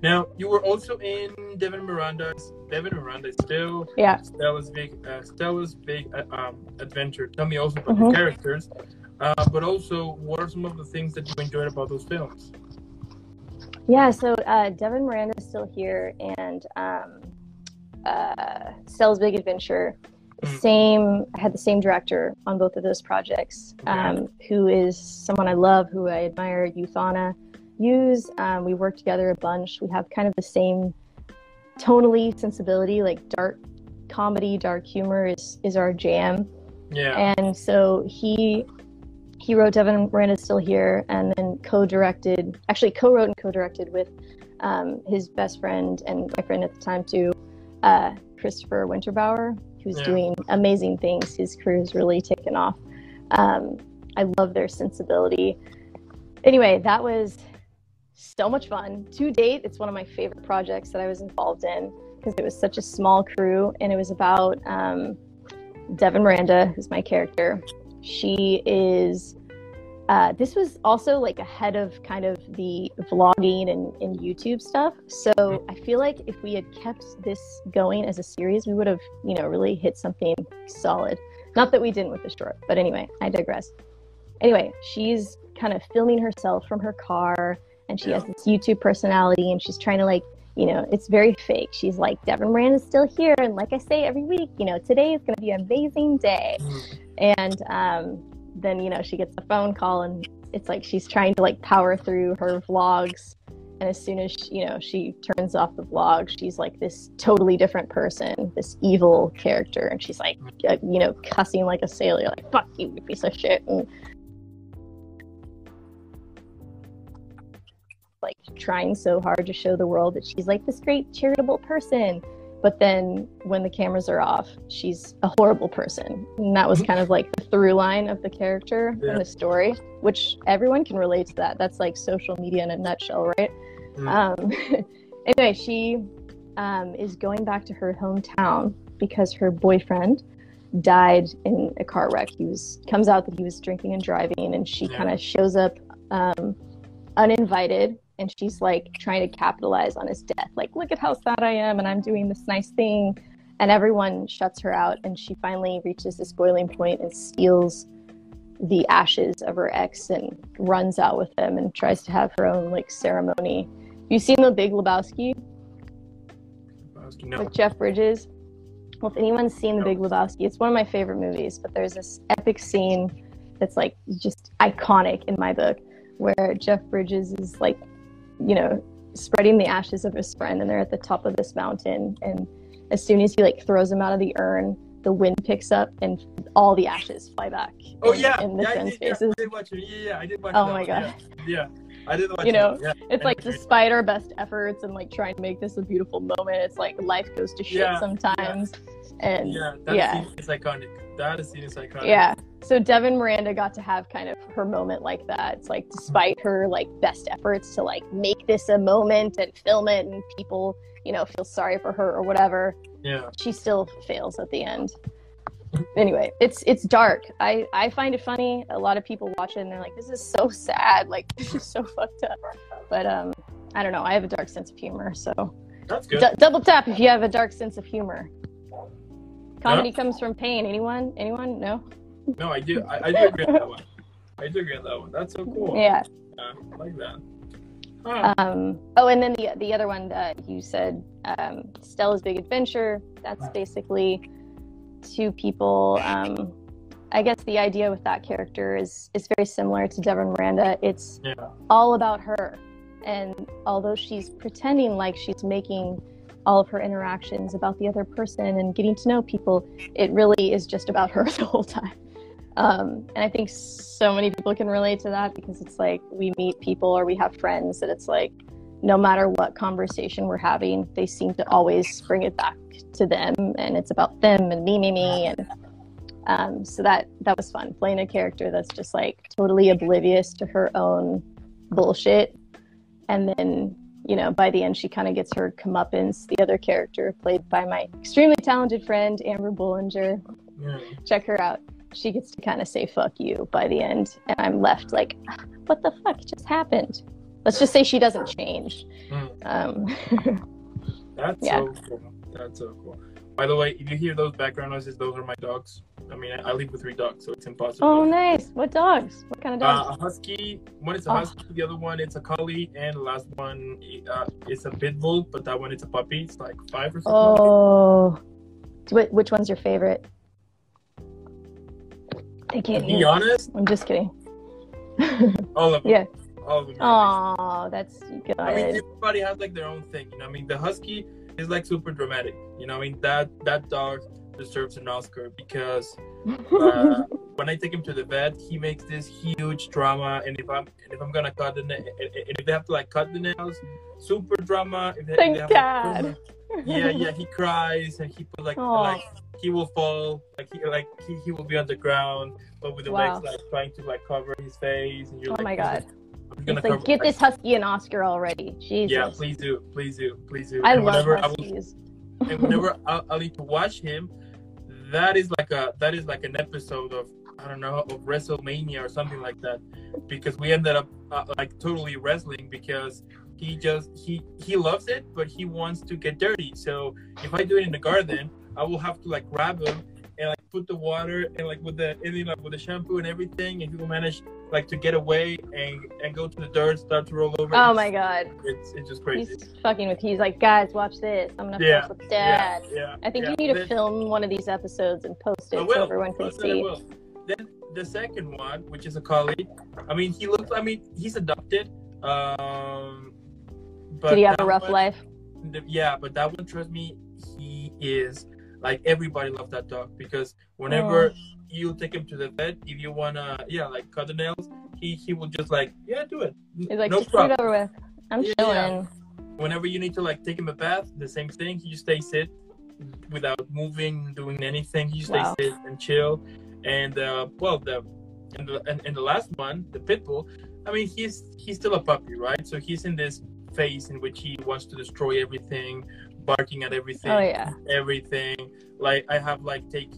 Now, you were also in Devin Miranda's still Stella's big adventure. Tell me also about the characters, but also what are some of the things that you enjoyed about those films? Yeah, so Devin Miranda is still here, and Stella's Big Adventure. I had the same director on both of those projects, who is someone I love, who I admire, Youthana Hughes. We work together a bunch. We have kind of the same tonally sensibility, like dark comedy, dark humor is our jam. Yeah. And so he wrote Devin Miranda's Still Here, and then co-wrote and co-directed with his best friend and my friend at the time too, Christopher Winterbauer, who's doing amazing things. His career has really taken off. I love their sensibility. Anyway, that was so much fun. To date, it's one of my favorite projects that I was involved in, because it was such a small crew, and it was about Devin Miranda, who's my character. She is this was also like ahead of kind of the vlogging and YouTube stuff. So I feel like if we had kept this going as a series, we would have, really hit something solid. Not that we didn't with the short, but anyway, I digress. Anyway, she's kind of filming herself from her car, and she has this YouTube personality, and she's trying to like, it's very fake. She's like, Devin Miranda's still here, and like I say every week, today is going to be an amazing day. And then, she gets a phone call, and it's like she's trying to like power through her vlogs. And as soon as, she turns off the vlog, she's like this totally different person, this evil character. And she's like, cussing like a sailor, like, fuck you, you piece of shit. And like trying so hard to show the world that she's like this great charitable person. But then when the cameras are off, she's a horrible person. And that was kind of like the through line of the character in the story, which everyone can relate to that. That's like social media in a nutshell, right? Anyway, she is going back to her hometown because her boyfriend died in a car wreck. Comes out that he was drinking and driving, and she kind of shows up uninvited. And she's like trying to capitalize on his death. Like, look at how sad I am, and I'm doing this nice thing. And everyone shuts her out. And she finally reaches this boiling point and steals the ashes of her ex and runs out with them and tries to have her own like ceremony. Have you seen The Big Lebowski? No. With Jeff Bridges? Well, if anyone's seen The Big Lebowski, it's one of my favorite movies. But there's this epic scene that's like just iconic in my book, where Jeff Bridges is like, spreading the ashes of his friend, and they're at the top of this mountain, and as soon as he like throws him out of the urn, the wind picks up and all the ashes fly back in the friend's faces. I did watch it. I did watch Oh my god. Yeah. I didn't watch You know, it. Yeah, it's like despite our best efforts and like trying to make this a beautiful moment, it's like life goes to shit sometimes. And that scene is iconic. That scene is iconic. Yeah. So Devin Miranda got to have kind of her moment like that. It's like despite her like best efforts to like make this a moment and film it and people, you know, feel sorry for her or whatever. Yeah. She still fails at the end. Anyway, it's dark. I find it funny. A lot of people watch it and they're like, this is so sad. Like, this is so fucked up. But I don't know. I have a dark sense of humor, so that's good. Double tap if you have a dark sense of humor. Comedy comes from pain. Anyone? No? No, I do. I do agree on that one. I do agree on that one. That's so cool. Yeah. I like that. Oh, and then the other one that you said, Stella's Big Adventure. That's basically two people. I guess the idea with that character is very similar to Devin Miranda. It's all about her. And although she's pretending like she's making all of her interactions about the other person and getting to know people, it really is just about her the whole time. And I think so many people can relate to that because it's like we meet people or we have friends that it's like no matter what conversation we're having, they seem to always bring it back to them and it's about them and me. And so that was fun, playing a character that's just like totally oblivious to her own bullshit. And then, you know, by the end, she kind of gets her comeuppance. The other character, played by my extremely talented friend, Amber Bollinger. Check her out. She gets to kind of say, fuck you, by the end. And I'm left like, what the fuck just happened? Let's just say she doesn't change. That's so cool. That's so cool. By the way, if you hear those background noises, those are my dogs. I mean, I live with 3 dogs, so it's impossible. Oh, nice. What dogs? What kind of dogs? A husky. One is a husky. The other one, it's a collie. And the last one is a pit bull, but that one, it's a puppy. It's like 5 or something. Oh. Which one's your favorite? I can't hear. To be honest? I'm just kidding. All of them. Yeah. All of them. Oh, that's good. I mean, everybody has like their own thing. You know, I mean, the husky is like super dramatic. You know, I mean, that dog deserves an Oscar because when I take him to the vet, he makes this huge drama, and if I'm gonna cut and if they have to like cut the nails, super drama. Thank God. He cries and he put like he will fall, he will be on the ground, but with the legs like trying to like cover his face, and you're my God. It's like, get this husky an Oscar already. Jesus. Yeah, please do. I love huskies. And whenever I'll need to watch him, that is like an episode of, I don't know, of WrestleMania or something like that, because we ended up like totally wrestling because he loves it, but he wants to get dirty. So if I do it in the garden, I will have to like grab him and like put the water and like with the shampoo and everything, and he will manage like to get away and go to the dirt, start to roll over. Oh my God. It's just crazy. He's like, guys, watch this. I'm gonna fuck with Dad. I think you need to film one of these episodes and post it so everyone can see. Then the second one, which is a collie, I mean, he's adopted. But did he have a rough life? Yeah, but that one, trust me, he is like, everybody loves that dog because whenever you take him to the vet, if you wanna like cut the nails, he will just like do it. He's like, no just get it over with. I'm chilling. Yeah. Whenever you need to like take him a bath, the same thing. He just stays sit without moving, doing anything. He just stays sit and chill. And the last one, the pit bull, I mean, he's still a puppy, right? So he's in this phase in which he wants to destroy everything, barking at everything. Oh yeah. Everything. Like I have like the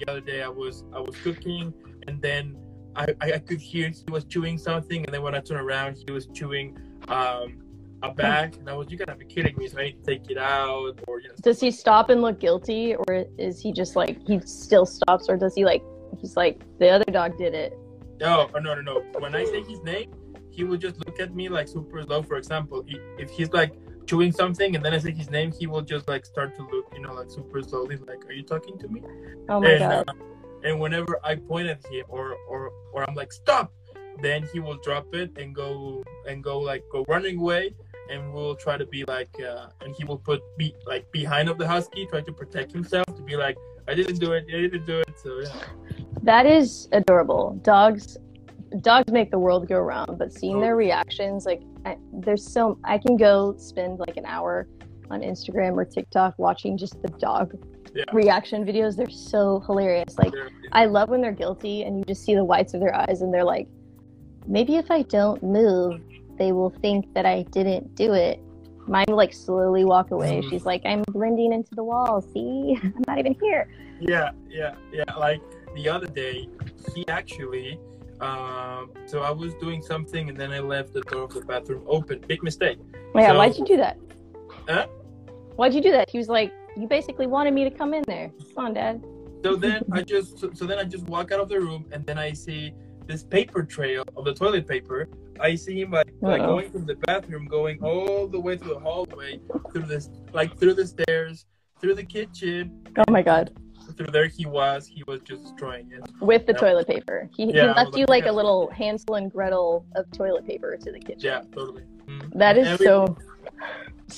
other day I was cooking, and then I could hear he was chewing something, and then when I turned around, he was chewing a bag, and I was, you gotta be kidding me, so I need to take it out. Or does he stop and look guilty, or is he just like, he still stops, or does he like, he's like, the other dog did it? No. When I say his name, he will just look at me like super slow. For example, if he's like chewing something and then I say his name, he will just like start to look, like super slowly, like, are you talking to me? Oh my God. And whenever I point at him or I'm like, stop, then he will drop it and go running away, and we'll try to be like, and he will be like behind of the husky, try to protect himself, to be like, I didn't do it. So yeah. That is adorable. Dogs dogs make the world go round, but seeing their reactions, like I can go spend like an hour on Instagram or TikTok watching just the dog reaction videos. They're so hilarious. Like, I love when they're guilty and you just see the whites of their eyes and they're like, maybe if I don't move, they will think that I didn't do it. Mine will like slowly walk away. She's like, I'm blending into the wall. See, I'm not even here. Yeah. Like the other day, he actually, so I was doing something and then I left the door of the bathroom open. Big mistake. Yeah, so, why'd you do that? Huh? Why'd you do that? He was like, you basically wanted me to come in there. Come on, Dad. So then I just walk out of the room and then I see this paper trail of the toilet paper. I see him like going from the bathroom, going all the way through the hallway, through the stairs, through the kitchen. Oh my God. Through there he was just destroying it. With the toilet paper. He left you like a little Hansel and Gretel of toilet paper to the kitchen. Yeah, totally. That is so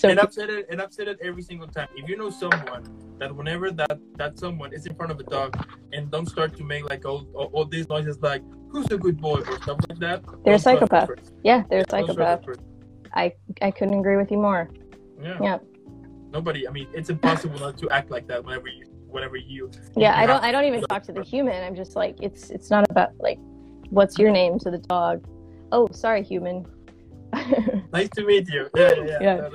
and I've said it every single time. If you know someone that whenever that someone is in front of a dog and don't start to make like all these noises like who's a good boy or stuff like that, they're a psychopath. Yeah, they're a psychopath. I couldn't agree with you more. Yeah. Nobody. I mean, it's impossible not to act like that whenever you. Yeah, I don't even talk to the human. I'm just like, it's not about like, what's your name to the dog? Oh, sorry, human. Nice to meet you. Yeah.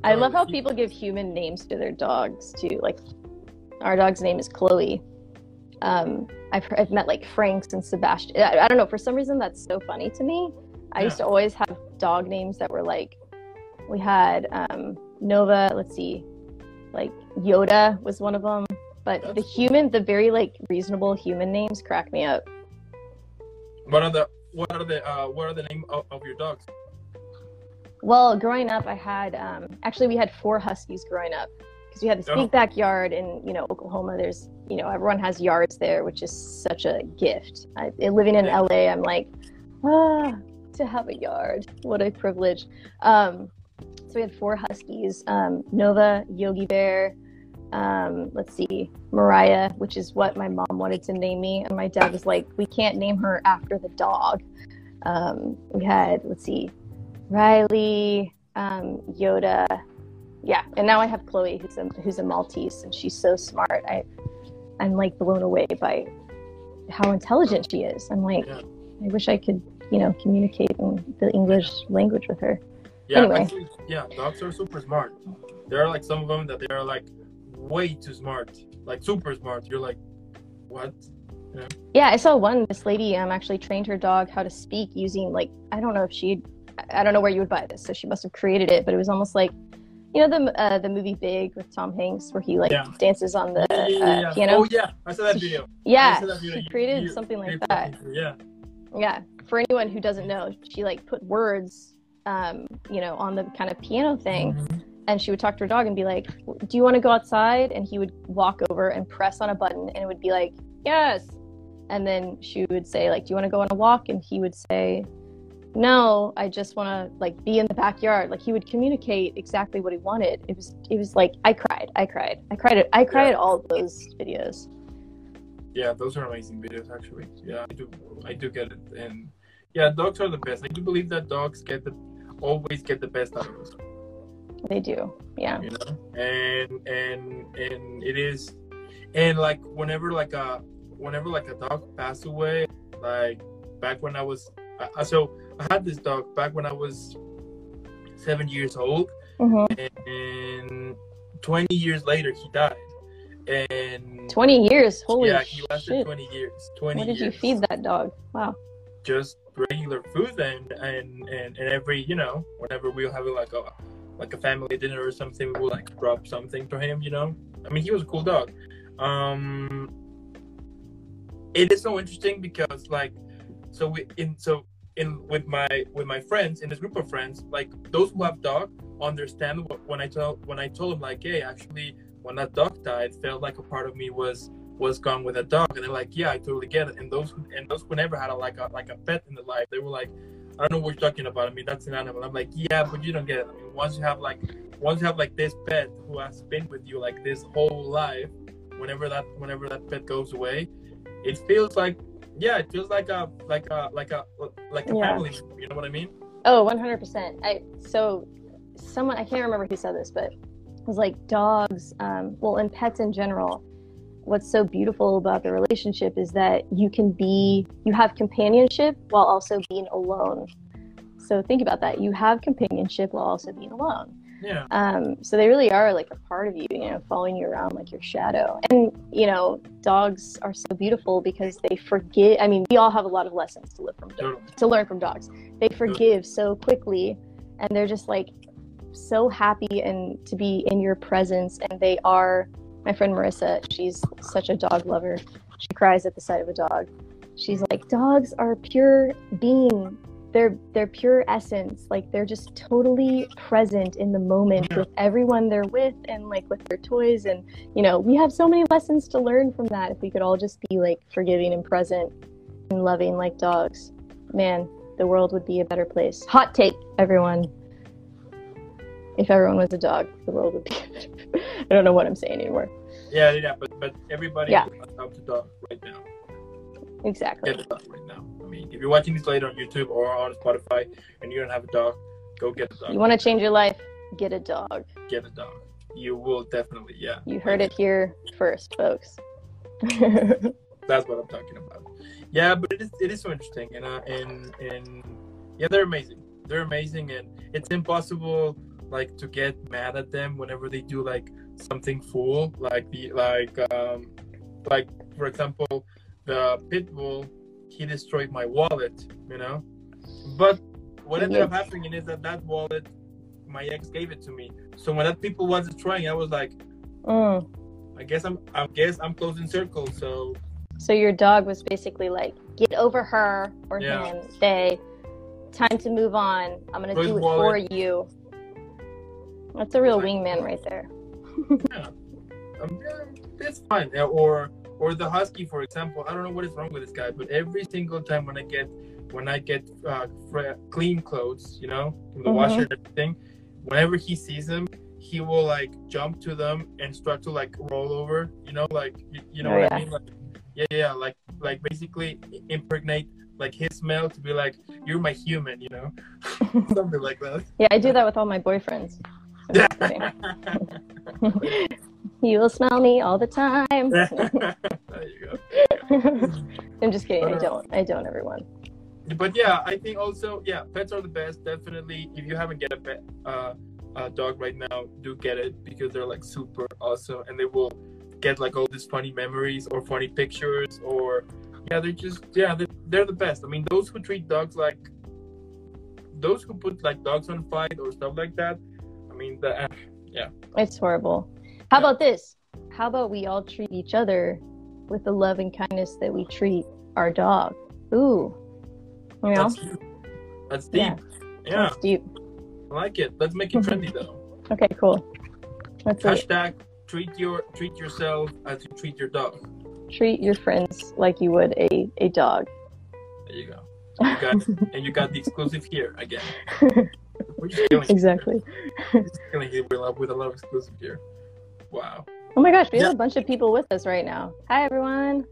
I love how people give human names to their dogs too. Like, our dog's name is Chloe. I've met like Franks and Sebastian. I don't know, for some reason that's so funny to me. I used to always have dog names that were like, we had Nova, let's see, like Yoda was one of them. But the very like reasonable human names crack me up. What are the name of your dogs? Well, growing up, I had actually we had 4 huskies growing up because we had this big backyard in Oklahoma. There's everyone has yards there, which is such a gift. Living in LA, I'm like, to have a yard, what a privilege. So we had 4 huskies: Nova, Yogi Bear. Let's see, Mariah, which is what my mom wanted to name me, and my dad was like, we can't name her after the dog. We had, let's see, Riley, Yoda, and now I have Chloe, who's a Maltese, and she's so smart. I'm like blown away by how intelligent she is. I'm like, I wish I could, communicate in the English language with her. Yeah, anyway. Actually, dogs are super smart. There are like some of them that they are like way too smart, like super smart. You're like, what? Yeah, I saw this lady actually trained her dog how to speak using like, I don't know where you would buy this, so she must have created it, but it was almost like, the movie Big with Tom Hanks where he dances on the piano. Oh yeah, I saw that video. She created something like that. Yeah, for anyone who doesn't know, she like put words on the kind of piano thing. And she would talk to her dog and be like, do you want to go outside? And he would walk over and press on a button and it would be like, yes. And then she would say like, do you want to go on a walk? And he would say, no, I just want to like be in the backyard. Like, he would communicate exactly what he wanted. It was like, I cried at all of those videos. Yeah, those are amazing videos actually. Yeah, I do get it. And dogs are the best. I do believe that dogs always get the best out of us. They do, yeah. And it is, and like whenever like a dog passed away, like back when I was, so I had this dog back when I was 7 years old, and 20 years later he died. And 20 years, holy shit! He lasted 20 years. What did you feed that dog? Wow. Just regular food and every whenever we'll have like a family dinner or something, we will like drop something to him, I mean, he was a cool dog. It is so interesting because like, with my friends, in this group of friends, like those who have dog understand when I told them like, hey, actually when that dog died, it felt like a part of me was gone with a dog, and they're like, yeah, I totally get it. And those who never had a pet in their life, they were like, I don't know what you're talking about. I mean, that's an animal. I'm like, yeah, but you don't get it. I mean, once you have like this pet who has been with you like this whole life, whenever that pet goes away, it feels like yeah, it feels like a family. You know what I mean? Oh, 100%. Someone, I can't remember who said this, but it was like dogs, well, and pets in general. What's so beautiful about the relationship is that you have companionship while also being alone. So think about that. You have companionship while also being alone. Yeah. So they really are like a part of you, following you around like your shadow. And, dogs are so beautiful because they forgive. I mean, we all have a lot of lessons to learn from dogs. They forgive so quickly, and they're just like so happy and to be in your presence. And they are, my friend Marissa, she's such a dog lover. She cries at the sight of a dog. She's like, dogs are pure being. They're pure essence. Like, they're just totally present in the moment with everyone they're with, and like with their toys. And we have so many lessons to learn from that. If we could all just be like forgiving and present and loving like dogs, man, the world would be a better place. Hot take, everyone. If everyone was a dog, the world would be I don't know what I'm saying anymore. Yeah, but everybody adopts a dog right now. Exactly. Get a dog right now. I mean, if you're watching this later on YouTube or on Spotify and you don't have a dog, go get a dog. You want to change your life? Get a dog. Get a dog. You will definitely, yeah. You heard it here first, folks. That's what I'm talking about. Yeah, but it is so interesting, and yeah, they're amazing. They're amazing, and it's impossible like to get mad at them whenever they do like something fool, like for example, the pit bull. He destroyed my wallet, but what ended up happening is that wallet, my ex gave it to me. So when that people was destroying, I was like, I guess I'm closing circles. So your dog was basically like, get over her or him. Time to move on. I'm gonna do it for you. That's a real wingman right there. Yeah, it's fine. Or the husky, for example. I don't know what is wrong with this guy, but every single time when I get clean clothes, from the washer and everything, whenever he sees them, he will like jump to them and start to like roll over. What I mean? Like, like basically impregnate like his smell to be like, you're my human, something like that. Yeah, I do that with all my boyfriends. You will smell me all the time. There you go. I'm just kidding. I don't, everyone. But yeah, I think also, pets are the best. Definitely, if you haven't get a pet, a dog right now, do get it, because they're like super awesome, and they will get like all these funny memories or funny pictures, or they're the best. I mean, those who treat dogs like, those who put like dogs on fight or stuff like that, I mean, it's horrible. How about this? How about we all treat each other with the love and kindness that we treat our dog? Ooh. That's deep. Yeah. That's deep. I like it. Let's make it trendy though. Okay, cool. Hashtag treat yourself as you treat your dog. Treat your friends like you would a dog. There you go. You got the exclusive here again. We're just killing exactly. We're just killing it with a lot of exclusive here. Wow. Oh my gosh, we have a bunch of people with us right now. Hi, everyone.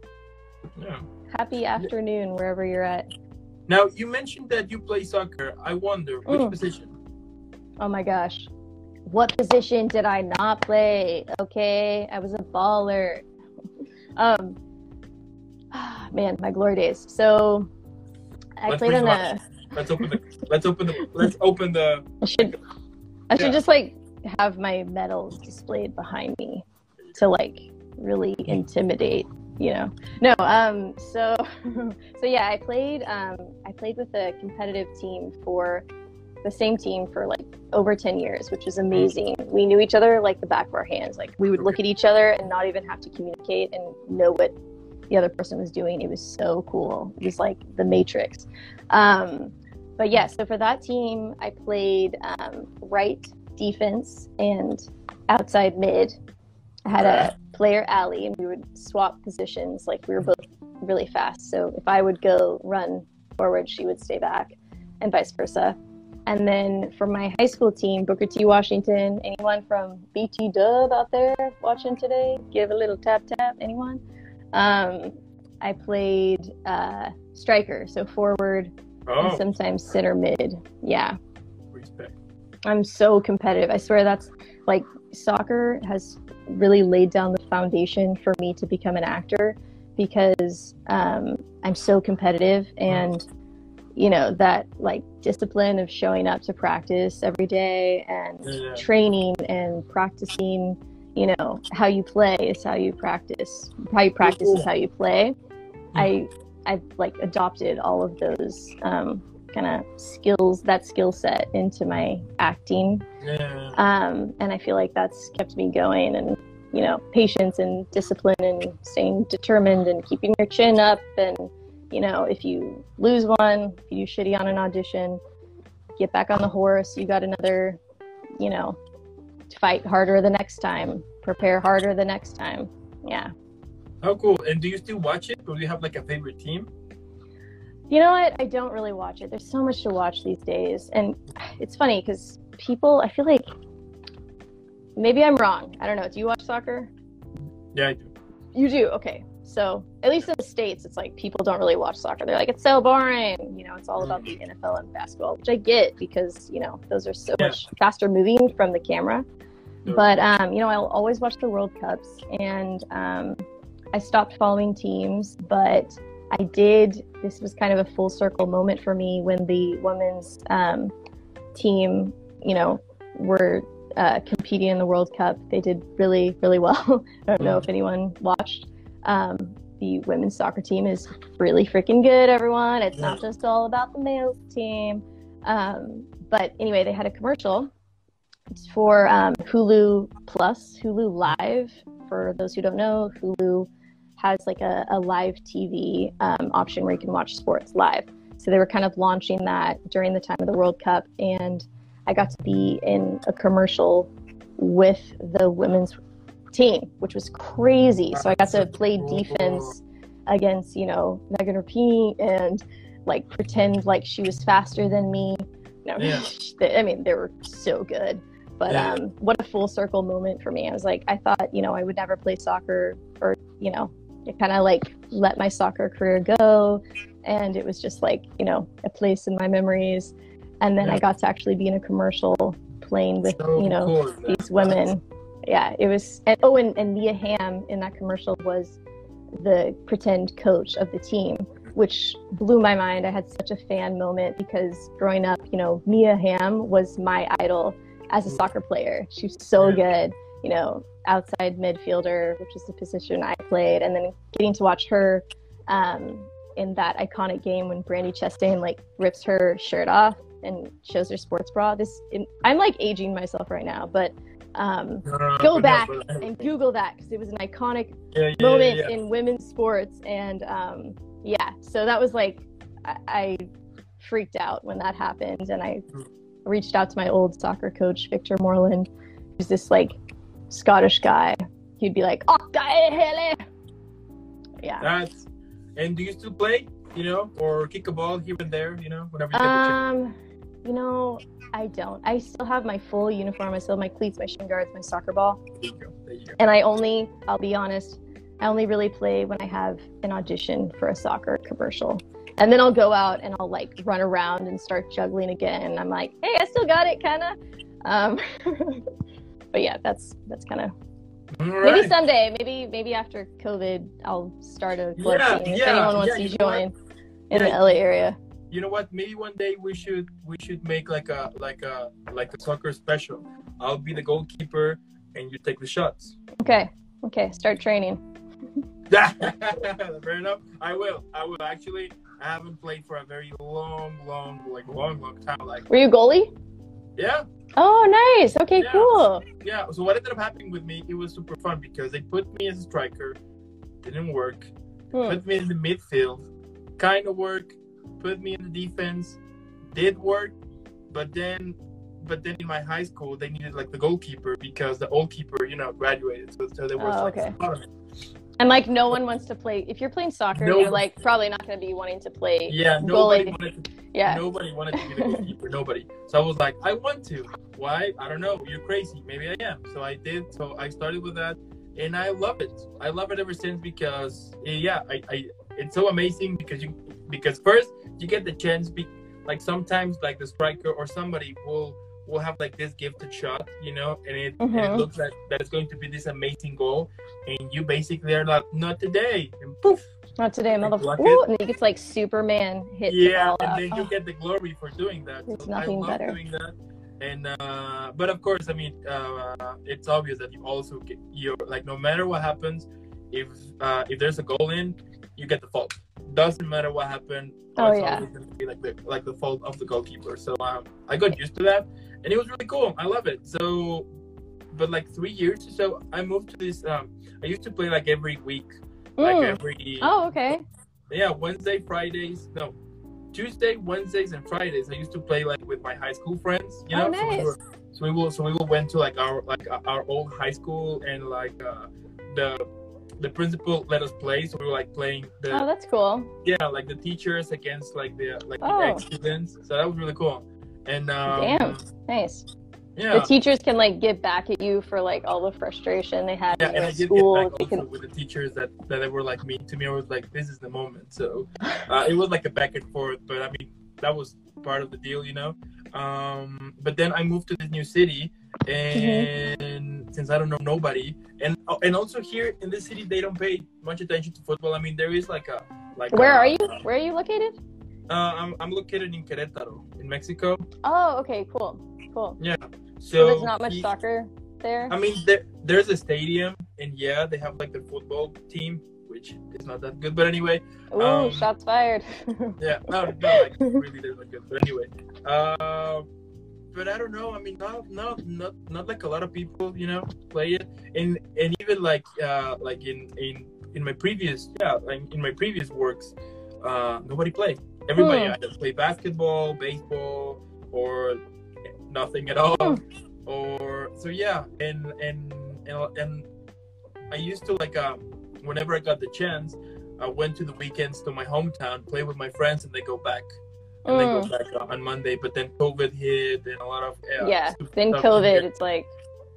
Yeah. Happy afternoon, wherever you're at. Now, you mentioned that you play soccer. I wonder, which position? Oh my gosh. What position did I not play? Okay, I was a baller. Man, my glory days. So, I played on a... Let's open the... I should just like have my medals displayed behind me to like really intimidate, No, so yeah, I played with a competitive team for the same team for like over 10 years, which is amazing. We knew each other like the back of our hands. Like, we would look at each other and not even have to communicate and know what the other person was doing. It was so cool. It was like the Matrix. But yeah, so for that team, I played right defense and outside mid. I had a player, Allie, and we would swap positions. Like, we were both really fast. So if I would go run forward, she would stay back, and vice versa. And then for my high school team, Booker T. Washington, anyone from BT Dub out there watching today? Give a little tap tap, anyone? I I played striker, so forward, and sometimes center mid. Yeah. Respect. I'm so competitive. I swear that's like soccer has really laid down the foundation for me to become an actor because I'm so competitive and you know that like discipline of showing up to practice every day and training and practicing, you know, how you play is how you practice. How you practice is how you play. I've like adopted all of those kind of skills, that skill set into my acting. And I feel like that's kept me going, and you know, patience and discipline and staying determined and keeping your chin up. And you know, if you lose one, if you do shitty on an audition, get back on the horse. You got another, you know, fight harder the next time, prepare harder the next time. Yeah. Oh, cool. And do you still watch it, or do you have like a favorite team? You know what? I don't really watch it. There's so much to watch these days. And it's funny because people, I feel like, maybe I'm wrong. I don't know. Do you watch soccer? Yeah, I do. You do? Okay. So at least in the States, it's like people don't really watch soccer. They're like, it's so boring. You know, it's all about the NFL and basketball, which I get because, you know, those are so much faster moving from the camera. But, you know, I'll always watch the World Cups. And I stopped following teams, but I did. This was kind of a full circle moment for me when the women's team, you know, were competing in the World Cup. They did really, really well. I don't know if anyone watched. The women's soccer team is really freaking good, everyone. It's not just all about the male team. But anyway, they had a commercial. It's for Hulu Plus, Hulu Live. For those who don't know, Hulu has like a live TV option where you can watch sports live. So they were kind of launching that during the time of the World Cup, and I got to be in a commercial with the women's team, which was crazy. So I got to play defense against, you know, Megan Rapinoe and like pretend like she was faster than me. No, I mean, they were so good. But what a full circle moment for me. I was like, I thought, you know, I would never play soccer, or, you know, it kind of like let my soccer career go. And it was just like, you know, a place in my memories. And then I got to actually be in a commercial playing with, you know, these women. Yeah, it was. And Mia Hamm in that commercial was the pretend coach of the team, which blew my mind. I had such a fan moment because growing up, you know, Mia Hamm was my idol as a soccer player. She was so good, you know, outside midfielder, which is the position I played. And then getting to watch her in that iconic game when Brandy Chastain like rips her shirt off and shows her sports bra. I'm like aging myself right now, but go back and Google that because it was an iconic moment in women's sports. And so that was like, I freaked out when that happened, and I reached out to my old soccer coach, Victor Moreland, who's this like Scottish guy. He'd be like, "Okay, Hayley." Yeah. And do you still play, you know, or kick a ball here and there, you know, whenever you get the chance? You know, I don't. I still have my full uniform. I still have my cleats, my shin guards, my soccer ball. There you go. And I'll be honest, I only really play when I have an audition for a soccer commercial. And then I'll go out and I'll like run around and start juggling again. And I'm like, hey, I still got it, kind of. But yeah, that's kind of. Right. Maybe someday, maybe after COVID, I'll start a club team if anyone wants to join in the LA area. You know what? Maybe one day we should make like a soccer special. I'll be the goalkeeper and you take the shots. Okay. Start training. Fair enough. I will. Actually, I haven't played for a very long time. Like. Were you goalie? Yeah. Oh, nice. Okay, cool. Yeah. So what ended up happening with me? It was super fun because they put me as a striker. Didn't work. Put me in the midfield. Kind of work. Put me in the defense. Did work. But then in my high school, they needed like the goalkeeper because the old keeper, you know, graduated. So they were And like no one wants to play. If you're playing soccer, you're like probably not going to be wanting to play. Yeah, nobody wanted to be the goalkeeper. Nobody. So I was like, I want to. Why? I don't know. You're crazy. Maybe I am. So I did. So I started with that, and I love it. I love it ever since because it's so amazing because first you get the chance, like sometimes like the striker or somebody will have like this gifted shot, you know, and it looks like that it's going to be this amazing goal, and you basically are like, not today, and poof. Not today, motherfucker. And he gets like Superman hit the ball and out. then you get the glory for doing that. There's so nothing I love better. doing that. And but of course, I mean, it's obvious that you also you're like, no matter what happens, if there's a goal in, you get the fault. Doesn't matter what happened. It's always going to be like the fault of the goalkeeper. So I got used to that, and it was really cool. I love it. So, but like 3 years or so, I moved to this. I used to play like every week, like every. Oh, okay. Yeah, Tuesday, Wednesdays, and Fridays. I used to play like with my high school friends. You know, nice. So we went to like our old high school, and like the principal let us play, so we were like playing the. Oh, that's cool. Yeah, like the teachers against like the ex-students. So that was really cool. And damn, nice. Yeah. The teachers can like get back at you for like all the frustration they had and I in did school. Get back also with the teachers that they were like mean to me. I was like, this is the moment. So it was like a back and forth, but I mean that was part of the deal, you know. But then I moved to this new city, and since I don't know nobody, and also here in this city they don't pay much attention to football. I mean, there is like a Where are you? Where are you located? I'm located in Querétaro, in Mexico. Oh, okay, cool. Yeah. So there's not much soccer there? I mean, there's a stadium, and yeah, they have like their football team, which is not that good. But anyway. Ooh, shots fired. Yeah, no, like really, they're not good. But anyway, but I don't know. I mean, not like a lot of people, you know, play it, and even like in my previous works, nobody played. Everybody either play basketball, baseball, or nothing at all. Or so yeah, and I used to like whenever I got the chance, I went to the weekends to my hometown, play with my friends, and they go back. And they go back on Monday, but then COVID hit and a lot of then COVID, it's like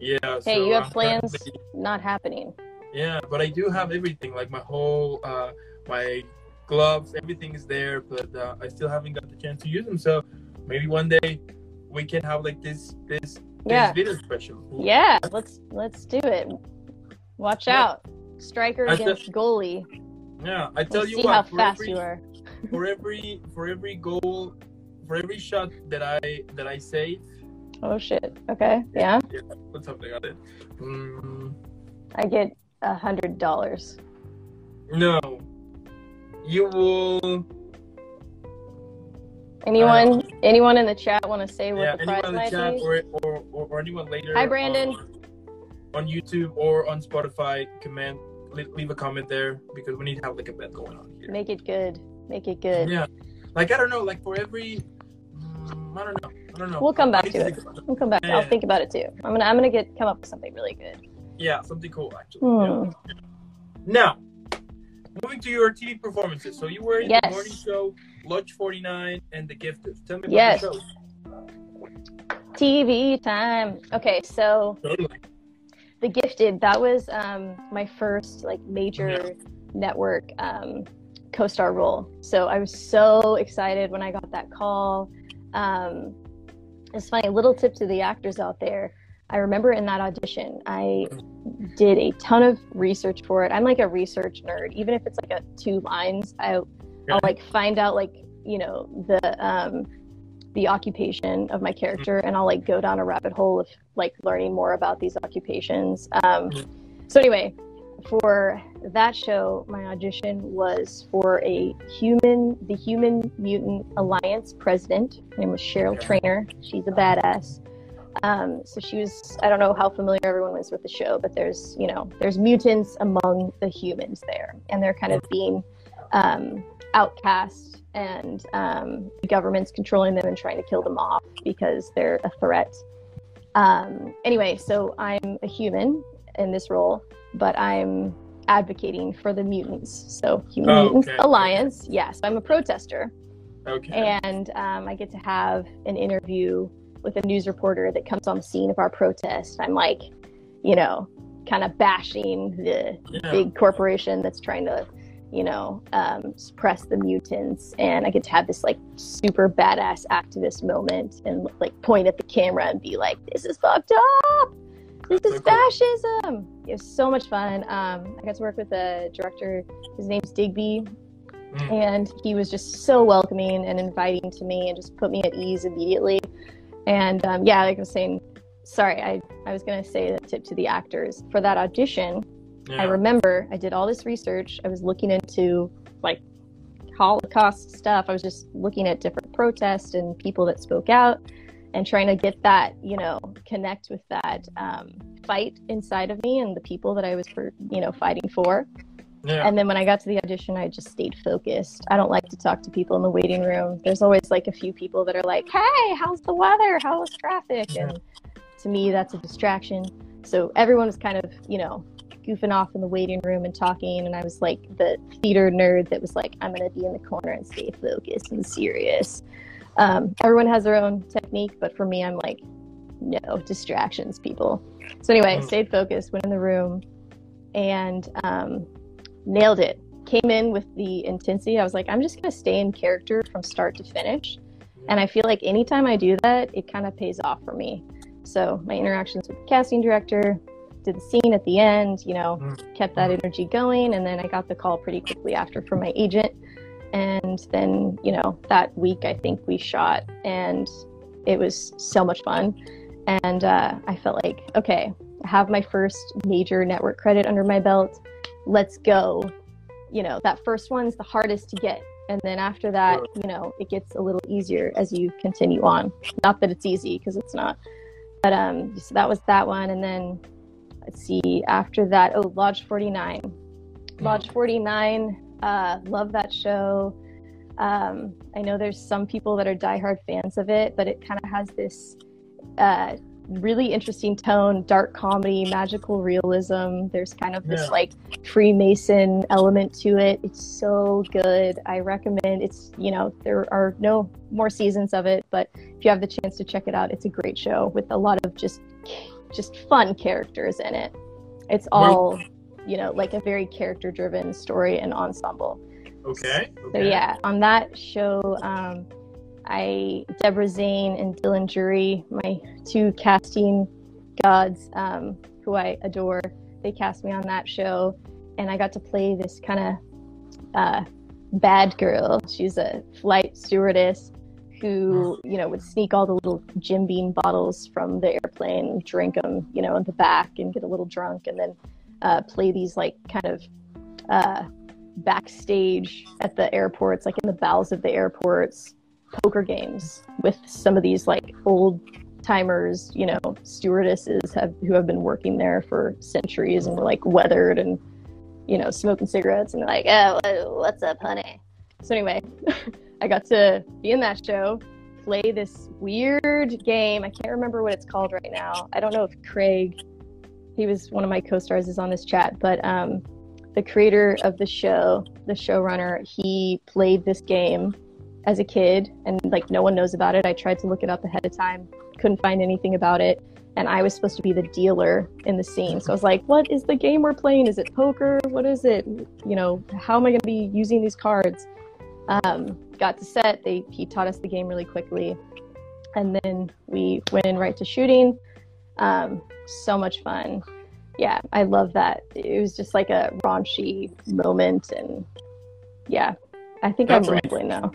hey, so you have plans not happening. Yeah, but I do have everything, like my whole my gloves, everything is there, but I still haven't got the chance to use them. So maybe one day we can have like this video special. Yeah, let's do it. Watch out, striker against goalie. Yeah, I tell you see how fast you are. for every goal, for every shot that I save. Oh shit. Okay. Yeah. Put something on it. I get $100. No. You will. Anyone in the chat want to say what the prize might be? Or anyone later. Hi, Brandon. On YouTube or on Spotify, leave a comment there, because we need to have like a bet going on here. Make it good. Yeah. Like, I don't know, like for every, I don't know. We'll come back to it. We'll come back. Yeah. I'll think about it too. I'm gonna come up with something really good. Yeah, something cool actually. Yeah. Now, moving to your TV performances. So you were in the morning show, Lodge 49, and The Gifted. Tell me about the show. TV time. Okay, so The Gifted, that was my first like major network co-star role. So I was so excited when I got that call. It's funny, a little tip to the actors out there. I remember in that audition, I did a ton of research for it. I'm like a research nerd. Even if it's like 2 lines, I'll like find out like, you know, the occupation of my character, and I'll like go down a rabbit hole of like learning more about these occupations. So anyway, for that show, my audition was for the Human Mutant Alliance president. Her name was Cheryl Trainer. She's a badass. So she was, I don't know how familiar everyone was with the show, but there's mutants among the humans there, and they're kind of being outcast, and the government's controlling them and trying to kill them off because they're a threat. Anyway, so I'm a human in this role, but I'm advocating for the mutants. So Human Mutants Alliance. Yes, I'm a protester. Okay. And I get to have an interview with a news reporter that comes on the scene of our protest. I'm like, you know, kind of bashing the big corporation that's trying to suppress the mutants, and I get to have this like super badass activist moment and like point at the camera and be like, this is fucked up, this is fascism. It was so much fun. I got to work with a director, his name's Digby, and he was just so welcoming and inviting to me and just put me at ease immediately. And like I was saying, sorry, I was going to say the tip to the actors for that audition. I remember I did all this research. I was looking into like Holocaust stuff. I was just looking at different protests and people that spoke out and trying to get that, connect with that fight inside of me and the people that I was, fighting for. Yeah. And then when I got to the audition, I just stayed focused. I don't like to talk to people in the waiting room. There's always like a few people that are like, hey, how's the weather? How's traffic? And to me, that's a distraction. So everyone was kind of, goofing off in the waiting room and talking, and I was like the theater nerd that was like, I'm gonna be in the corner and stay focused and serious. Everyone has their own technique, but for me, I'm like, no distractions, people. So anyway, I stayed focused, went in the room, and nailed it. Came in with the intensity. I was like, I'm just gonna stay in character from start to finish, and I feel like anytime I do that, it kind of pays off for me. So my interactions with the casting director, did the scene at the end, kept that energy going, and then I got the call pretty quickly after from my agent, and then that week I think we shot, and it was so much fun, and I felt like, okay, I have my first major network credit under my belt, let's go. That first one's the hardest to get, and then after that it gets a little easier as you continue on. Not that it's easy, because it's not, but so that was that one. And then let's see, after that, Lodge 49. Lodge 49, love that show. I know there's some people that are diehard fans of it, but it kind of has this really interesting tone, dark comedy, magical realism. There's kind of this like Freemason element to it. It's so good. I recommend. It's, there are no more seasons of it, but if you have the chance to check it out, it's a great show with a lot of just fun characters in it. It's all, like a very character-driven story and ensemble. Okay. So yeah, on that show, Deborah Zane and Dylan Jury, my two casting gods, who I adore, they cast me on that show, and I got to play this kind of bad girl. She's a flight stewardess who, would sneak all the little Jim Beam bottles from the airplane, drink them, in the back and get a little drunk, and then play these like kind of backstage at the airports, like in the bowels of the airports, poker games with some of these like old timers, stewardesses who have been working there for centuries and were like weathered and, smoking cigarettes, and they're like, oh, what's up, honey? So anyway, I got to be in that show, play this weird game. I can't remember what it's called right now. I don't know if Craig, he was one of my co-stars, is on this chat, but the creator of the show, the showrunner, he played this game as a kid, and like no one knows about it. I tried to look it up ahead of time, couldn't find anything about it, and I was supposed to be the dealer in the scene. So I was like, what is the game we're playing? Is it poker? What is it? How am I going to be using these cards? Got to set. He taught us the game really quickly, and then we went in right to shooting. So much fun. Yeah, I love that. It was just like a raunchy moment, and yeah, I think I'm rambling now.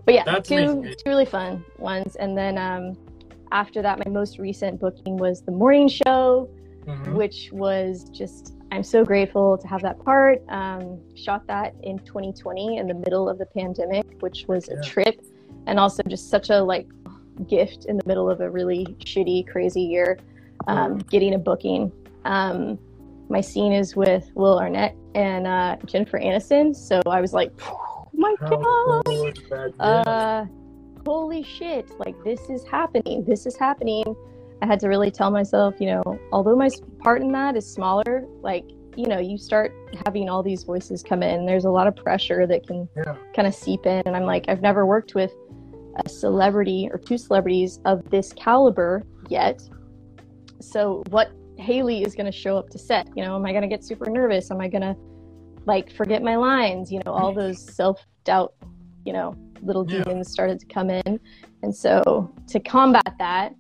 But yeah, two really fun ones. And then after that, my most recent booking was the morning show, which was just, I'm so grateful to have that part. Shot that in 2020 in the middle of the pandemic, which was a trip, and also just such a like gift in the middle of a really shitty, crazy year. Getting a booking. My scene is with Will Arnett and Jennifer Aniston, so I was like, oh my god, holy shit, like this is happening. I had to really tell myself, although my part in that is smaller, like, you start having all these voices come in, there's a lot of pressure that can kind of seep in, and I'm like, I've never worked with a celebrity or two celebrities of this caliber yet. So what Hayley is going to show up to set? Am I going to get super nervous? Am I going to, like forget my lines, you know, all those self-doubt, you know, little demons started to come in. And so to combat that,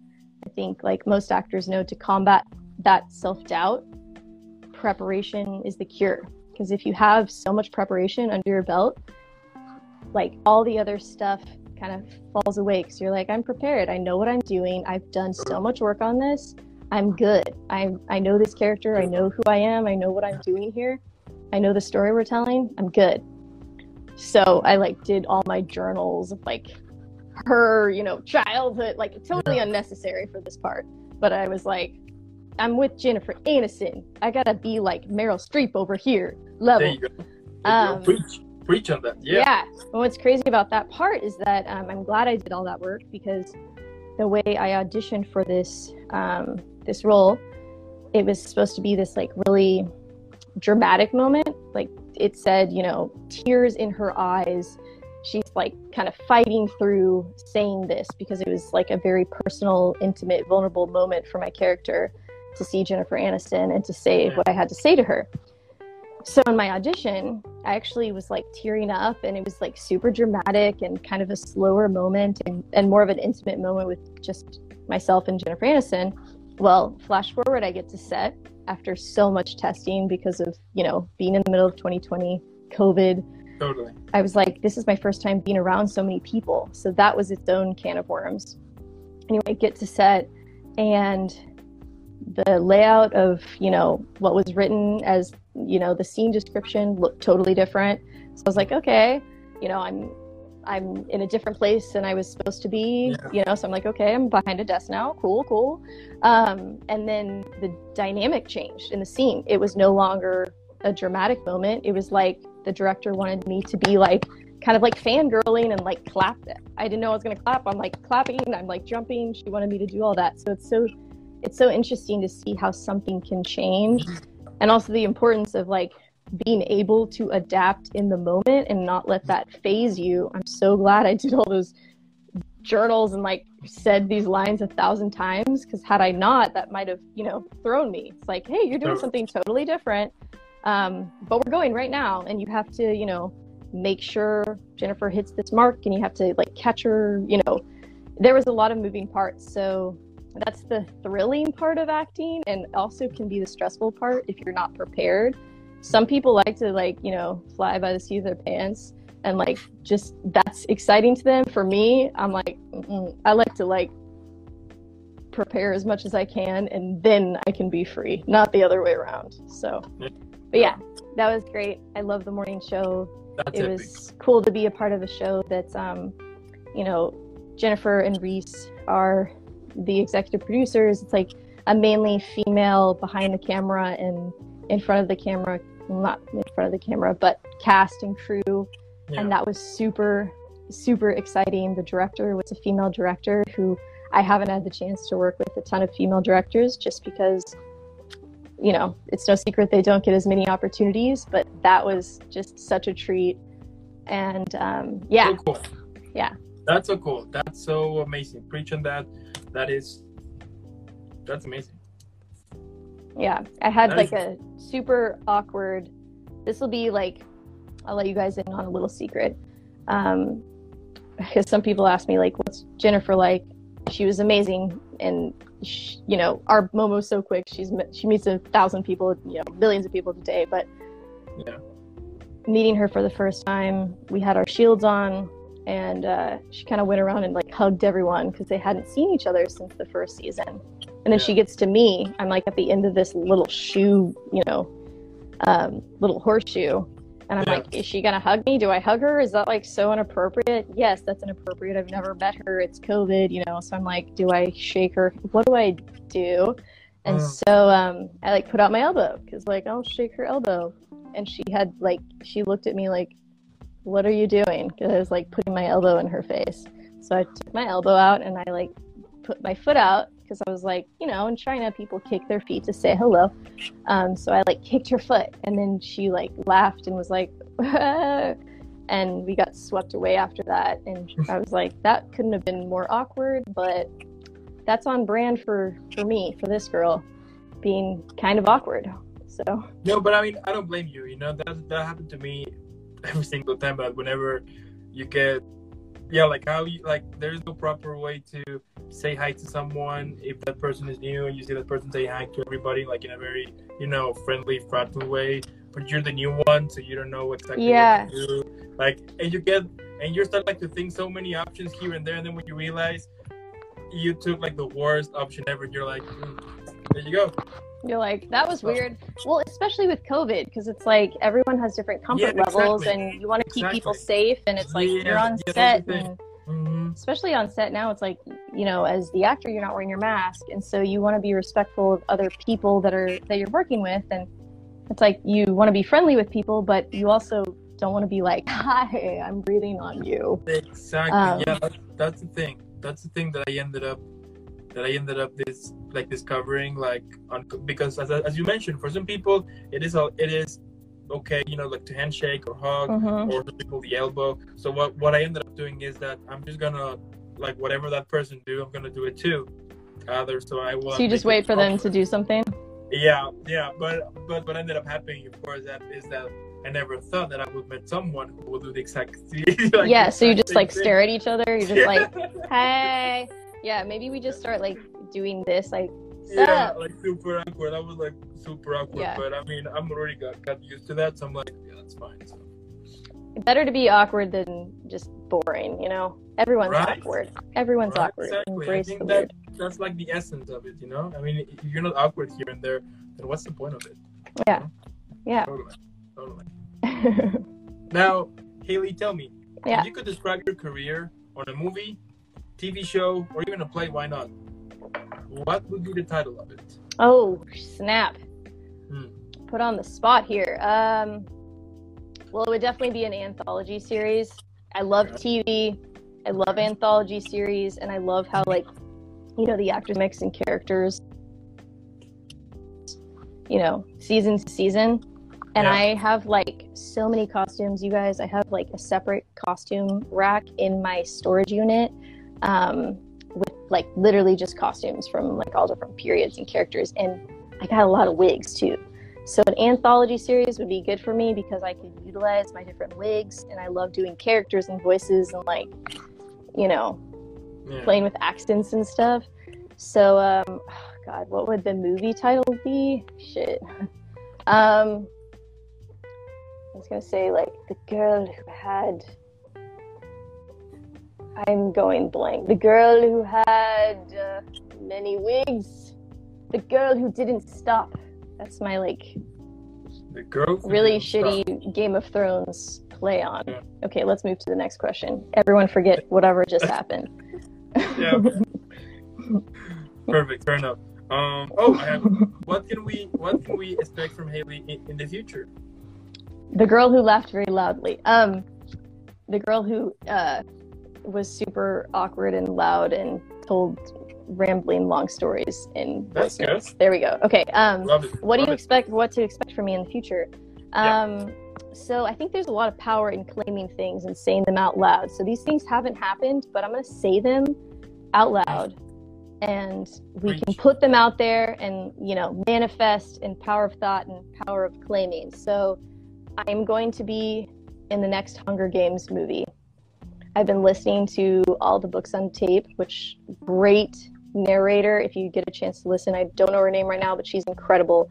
I think like most actors know, to combat that self-doubt, preparation is the cure. Because if you have so much preparation under your belt, like all the other stuff kind of falls away, because you're like, I'm prepared, I know what I'm doing, I've done so much work on this, I'm good, I know this character, I know who I am, I know what I'm doing here, I know the story we're telling, I'm good. So I like did all my journals of like her, you know, childhood, like totally unnecessary for this part, but I was like, I'm with Jennifer Aniston, I gotta be like Meryl Streep over here level. There you go. Preach on that. Yeah. And what's crazy about that part is that I'm glad I did all that work, because the way I auditioned for this this role, it was supposed to be this like really dramatic moment. Like it said, you know, tears in her eyes. She's like kind of fighting through saying this, because it was like a very personal, intimate, vulnerable moment for my character to see Jennifer Aniston and to say what I had to say to her. So in my audition, I actually was like tearing up, and it was like super dramatic and kind of a slower moment and more of an intimate moment with just myself and Jennifer Aniston. Well, flash forward, I get to set after so much testing because of, you know, being in the middle of 2020, COVID. Totally. I was like, this is my first time being around so many people. So that was its own can of worms. Anyway, I get to set, and the layout of, you know, what was written as, you know, the scene description looked totally different. So I was like, okay, you know, I'm in a different place than I was supposed to be, you know, so I'm like, okay, I'm behind a desk now. Cool. And then the dynamic changed in the scene. It was no longer a dramatic moment. It was like the director wanted me to be like, kind of like fangirling and like clap it. I didn't know I was going to clap. I'm like clapping, I'm like jumping. She wanted me to do all that. So it's so interesting to see how something can change, and also the importance of like being able to adapt in the moment and not let that phase you. I'm so glad I did all those journals and like said these lines 1,000 times, because had I not, that might have, you know, thrown me. It's like, hey, you're doing something totally different, but we're going right now, and you have to, you know, make sure Jennifer hits this mark, and you have to like catch her, you know. There was a lot of moving parts, so that's the thrilling part of acting, and also can be the stressful part if you're not prepared. Some people like to like, you know, fly by the seat of their pants, and like just that's exciting to them. For me, I'm like, I like to like prepare as much as I can, and then I can be free, not the other way around. So, but yeah, that was great. I love the morning show. It was cool to be a part of a show that's, you know, Jennifer and Reese are the executive producers. It's like a mainly female behind the camera and in front of the camera, not in front of the camera, but cast and crew. And that was super exciting. The director was a female director who I haven't had the chance to work with a ton of female directors, just because, you know, it's no secret they don't get as many opportunities, but that was just such a treat. And so cool. Yeah, that's so cool. That's so amazing. Preach on that. That's amazing. Yeah, I had like a super awkward, this will be like, I'll let you guys in on a little secret, because some people ask me like, what's Jennifer like? She was amazing, and she, you know, our Momo's so quick. She meets 1,000 people, you know, millions of people a day, but meeting her for the first time, we had our shields on, and she kind of went around and like hugged everyone, because they hadn't seen each other since the first season. And then she gets to me. I'm like at the end of this little shoe, you know, little horseshoe. And I'm like, is she going to hug me? Do I hug her? Is that like so inappropriate? Yes, that's inappropriate. I've never met her. It's COVID, you know. So I'm like, do I shake her? What do I do? And so I like put out my elbow, because like, I'll shake her elbow. And she had like, she looked at me like, what are you doing? Because I was like putting my elbow in her face. So I took my elbow out, and I like put my foot out, because I was like, you know, in China, people kick their feet to say hello. So I like kicked her foot, and then she like laughed and was like, and we got swept away after that. And I was like, that couldn't have been more awkward, but that's on brand for me, for this girl, being kind of awkward. So no, but I mean, I don't blame you. You know, that happened to me every single time. But whenever you get, yeah, like how you like, there's no proper way to say hi to someone if that person is new, and you see that person say hi to everybody like in a very, you know, friendly, fraternal way. But you're the new one, so you don't know exactly what to do. Like, and you start like to think so many options here and there, and then when you realize you took like the worst option ever, you're like, there you go. You're like, that was weird. Well, especially with COVID, because it's like everyone has different comfort levels, and you want to keep people safe, and it's like you're on set, and especially on set now, it's like, you know, as the actor, you're not wearing your mask, and so you want to be respectful of other people that you're working with, and it's like you want to be friendly with people, but you also don't want to be like, hi, I'm breathing on you. Exactly. Yeah, that's the thing. That's the thing that I ended up discovering, like, because as you mentioned, for some people it is okay, you know, like to handshake or hug, or some people the elbow. So what I ended up doing is that I'm just gonna, like, whatever that person do, I'm gonna do it too. So you just wait for them to do something. Yeah, but what ended up happening, of course, is that I never thought that I would meet someone who would do the exact like, so you just like stare at each other. You're just like, hey. Yeah, maybe we just start like doing this, like, like super awkward. I was like super awkward, but I mean, I'm already got used to that, so I'm like, yeah, that's fine. So. Better to be awkward than just boring, you know. Everyone's awkward. Everyone's awkward. Exactly. Embrace I think the that's like the essence of it, you know. I mean, if you're not awkward here and there, then what's the point of it? Yeah. You know? Totally. Now, Hayley, tell me, if you could describe your career on a movie, TV show, or even a play, why not? What would be the title of it? Oh, snap. Put on the spot here. Well, it would definitely be an anthology series. I love TV. I love anthology series, and I love how, like, you know, the actors mix in characters, you know, season to season. And I have like so many costumes, you guys. I have like a separate costume rack in my storage unit. With like literally just costumes from like all different periods and characters, and I got a lot of wigs too. So an anthology series would be good for me because I could utilize my different wigs, and I love doing characters and voices and, like, you know, playing with accents and stuff. So God, what would the movie title be? Shit. I was gonna say like the girl who had. I'm going blank. The girl who had many wigs. The girl who didn't stop. That's my, like, the girl really shitty Game of Thrones play on. Yeah. Okay, let's move to the next question. Everyone forget whatever just happened. Yeah. Perfect. Fair enough. What can we expect from Hayley in the future? The girl who laughed very loudly. The girl who was super awkward and loud and told rambling long stories in voice notes. There we go. Okay. What do you expect? What to expect from me in the future? So I think there's a lot of power in claiming things and saying them out loud. So these things haven't happened, but I'm going to say them out loud, and we can put them out there and, you know, manifest in power of thought and power of claiming. So I'm going to be in the next Hunger Games movie. I've been listening to all the books on tape, which great narrator. If you get a chance to listen, I don't know her name right now, but she's incredible.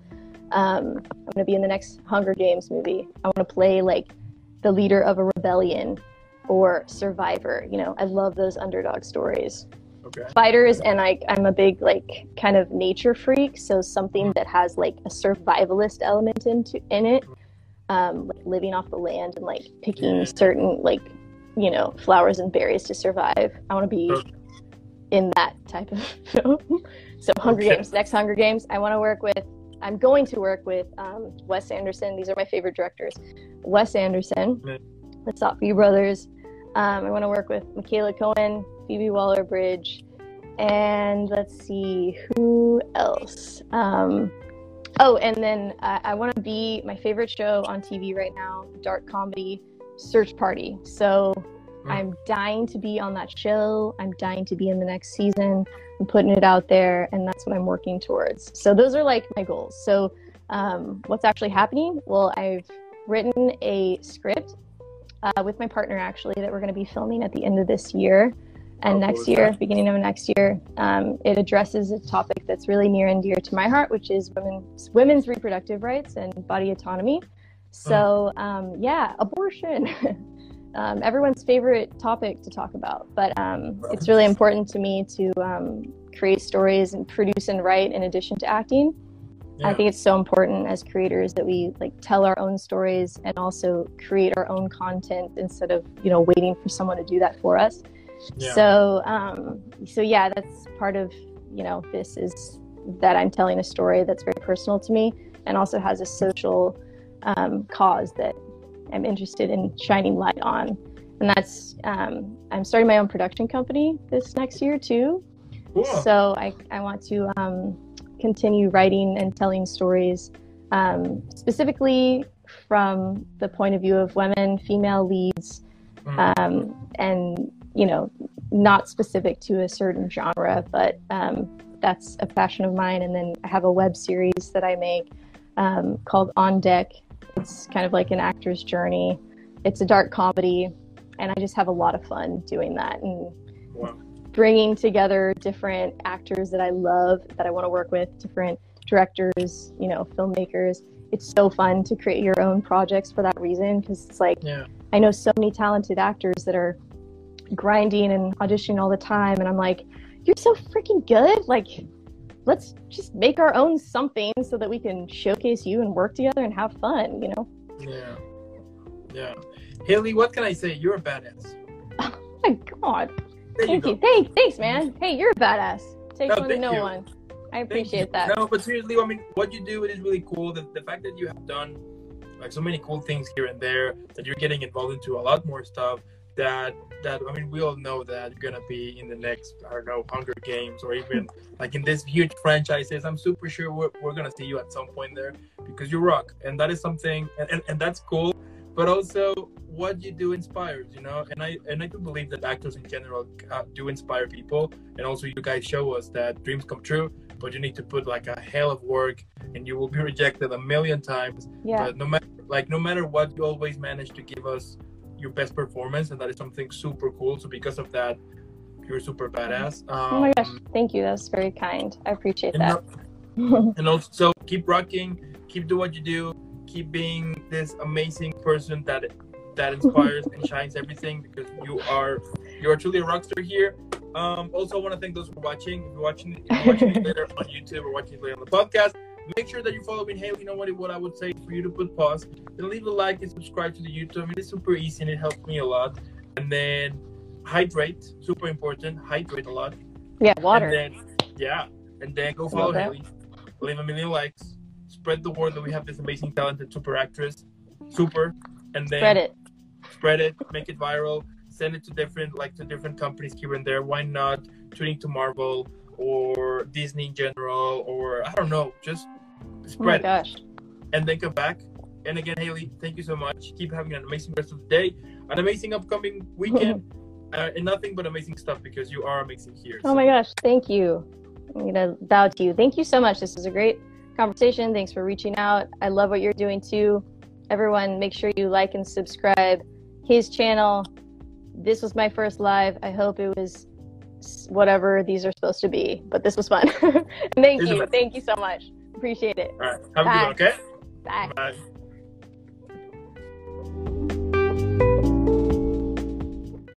I'm going to be in the next Hunger Games movie. I want to play like the leader of a rebellion or survivor. You know, I love those underdog stories. Okay. Fighters, and I'm a big like kind of nature freak, so something that has like a survivalist element in it, like living off the land and like picking certain like, you know, flowers and berries to survive. I want to be in that type of film. So Hunger Games, next Hunger Games, I'm going to work with Wes Anderson. These are my favorite directors. Wes Anderson, the Safdie brothers. I want to work with Hayley Keown, Phoebe Waller-Bridge, and let's see, who else? And then I want to be, my favorite show on TV right now, dark comedy, Search Party. So I'm dying to be on that show. I'm dying to be in the next season. I'm putting it out there, and that's what I'm working towards. So those are like my goals. So What's actually happening? Well, I've written a script with my partner, actually, that we're going to be filming at the end of this year and next year, beginning of next year. It addresses a topic that's really near and dear to my heart, which is women's reproductive rights and body autonomy. So, yeah, abortion. Everyone's favorite topic to talk about, but it's really important to me to create stories and produce and write in addition to acting. I think it's so important as creators that we tell our own stories and also create our own content instead of waiting for someone to do that for us. So yeah, that's part of this, is that I'm telling a story that's very personal to me and also has a social cause that I'm interested in shining light on. And that's I'm starting my own production company this next year too. Cool. So I want to continue writing and telling stories, specifically from the point of view of women, female leads, and not specific to a certain genre, but that's a passion of mine. And then I have a web series that I make called On Deck. It's kind of like an actor's journey. It's a dark comedy, and I just have a lot of fun doing that and bringing together different actors that I love, that I want to work with, different directors, filmmakers. It's so fun to create your own projects for that reason, because it's I know so many talented actors that are grinding and auditioning all the time, and I'm like, you're so freaking good. Let's just make our own something so that we can showcase you and work together and have fun, Yeah. Hayley, what can I say? You're a badass. Oh my God. Thank you. Thanks, man. Hey, you're a badass. Takes one to know one. I appreciate that. No, but seriously, I mean, what you do is really cool. The fact that you have done so many cool things here and there, that you're getting involved into a lot more stuff, that I mean, we all know that you're gonna be in the next, I don't know, Hunger Games, or even in this huge franchises. I'm super sure we're gonna see you at some point there, because you rock, and that is something, and that's cool. But also, what you do inspires, and I do believe that actors in general do inspire people, and also you guys show us that dreams come true, but you need to put a hell of work, and you will be rejected a million times. But no matter what, you always manage to give us your best performance, and that is something super cool. So because of that, you're super badass. Oh my gosh, thank you. That's very kind. I appreciate that. And also, keep rocking, keep doing what you do, keep being this amazing person that inspires and shines everything, because you are truly a rock star here. Also, I want to thank those for watching. If you're watching it later on YouTube or watching it later on the podcast, make sure that you're following Hayley. What I would say is for you to put pause, then leave a like and subscribe to the YouTube. I mean, it's super easy and it helps me a lot. And then hydrate, super important. Hydrate a lot. Yeah, water. And then go follow Hayley. Leave a million likes. Spread the word that we have this amazing, talented super actress. And then spread it, make it viral, send it to different companies here and there. Why not tuning to Marvel or Disney in general, or I don't know, just spread it. And then come back. And again, Hayley, thank you so much. Keep having an amazing rest of the day, an amazing upcoming weekend, and nothing but amazing stuff, because you are amazing here. Oh my gosh, thank you. I'm gonna bow to you. Thank you so much. This was a great conversation. Thanks for reaching out. I love what you're doing too. Everyone, make sure you like and subscribe his channel. This was my first live. I hope it was whatever these are supposed to be, but this was fun. Thank you so much. Appreciate it. All right, have a good one. Okay, bye. Bye.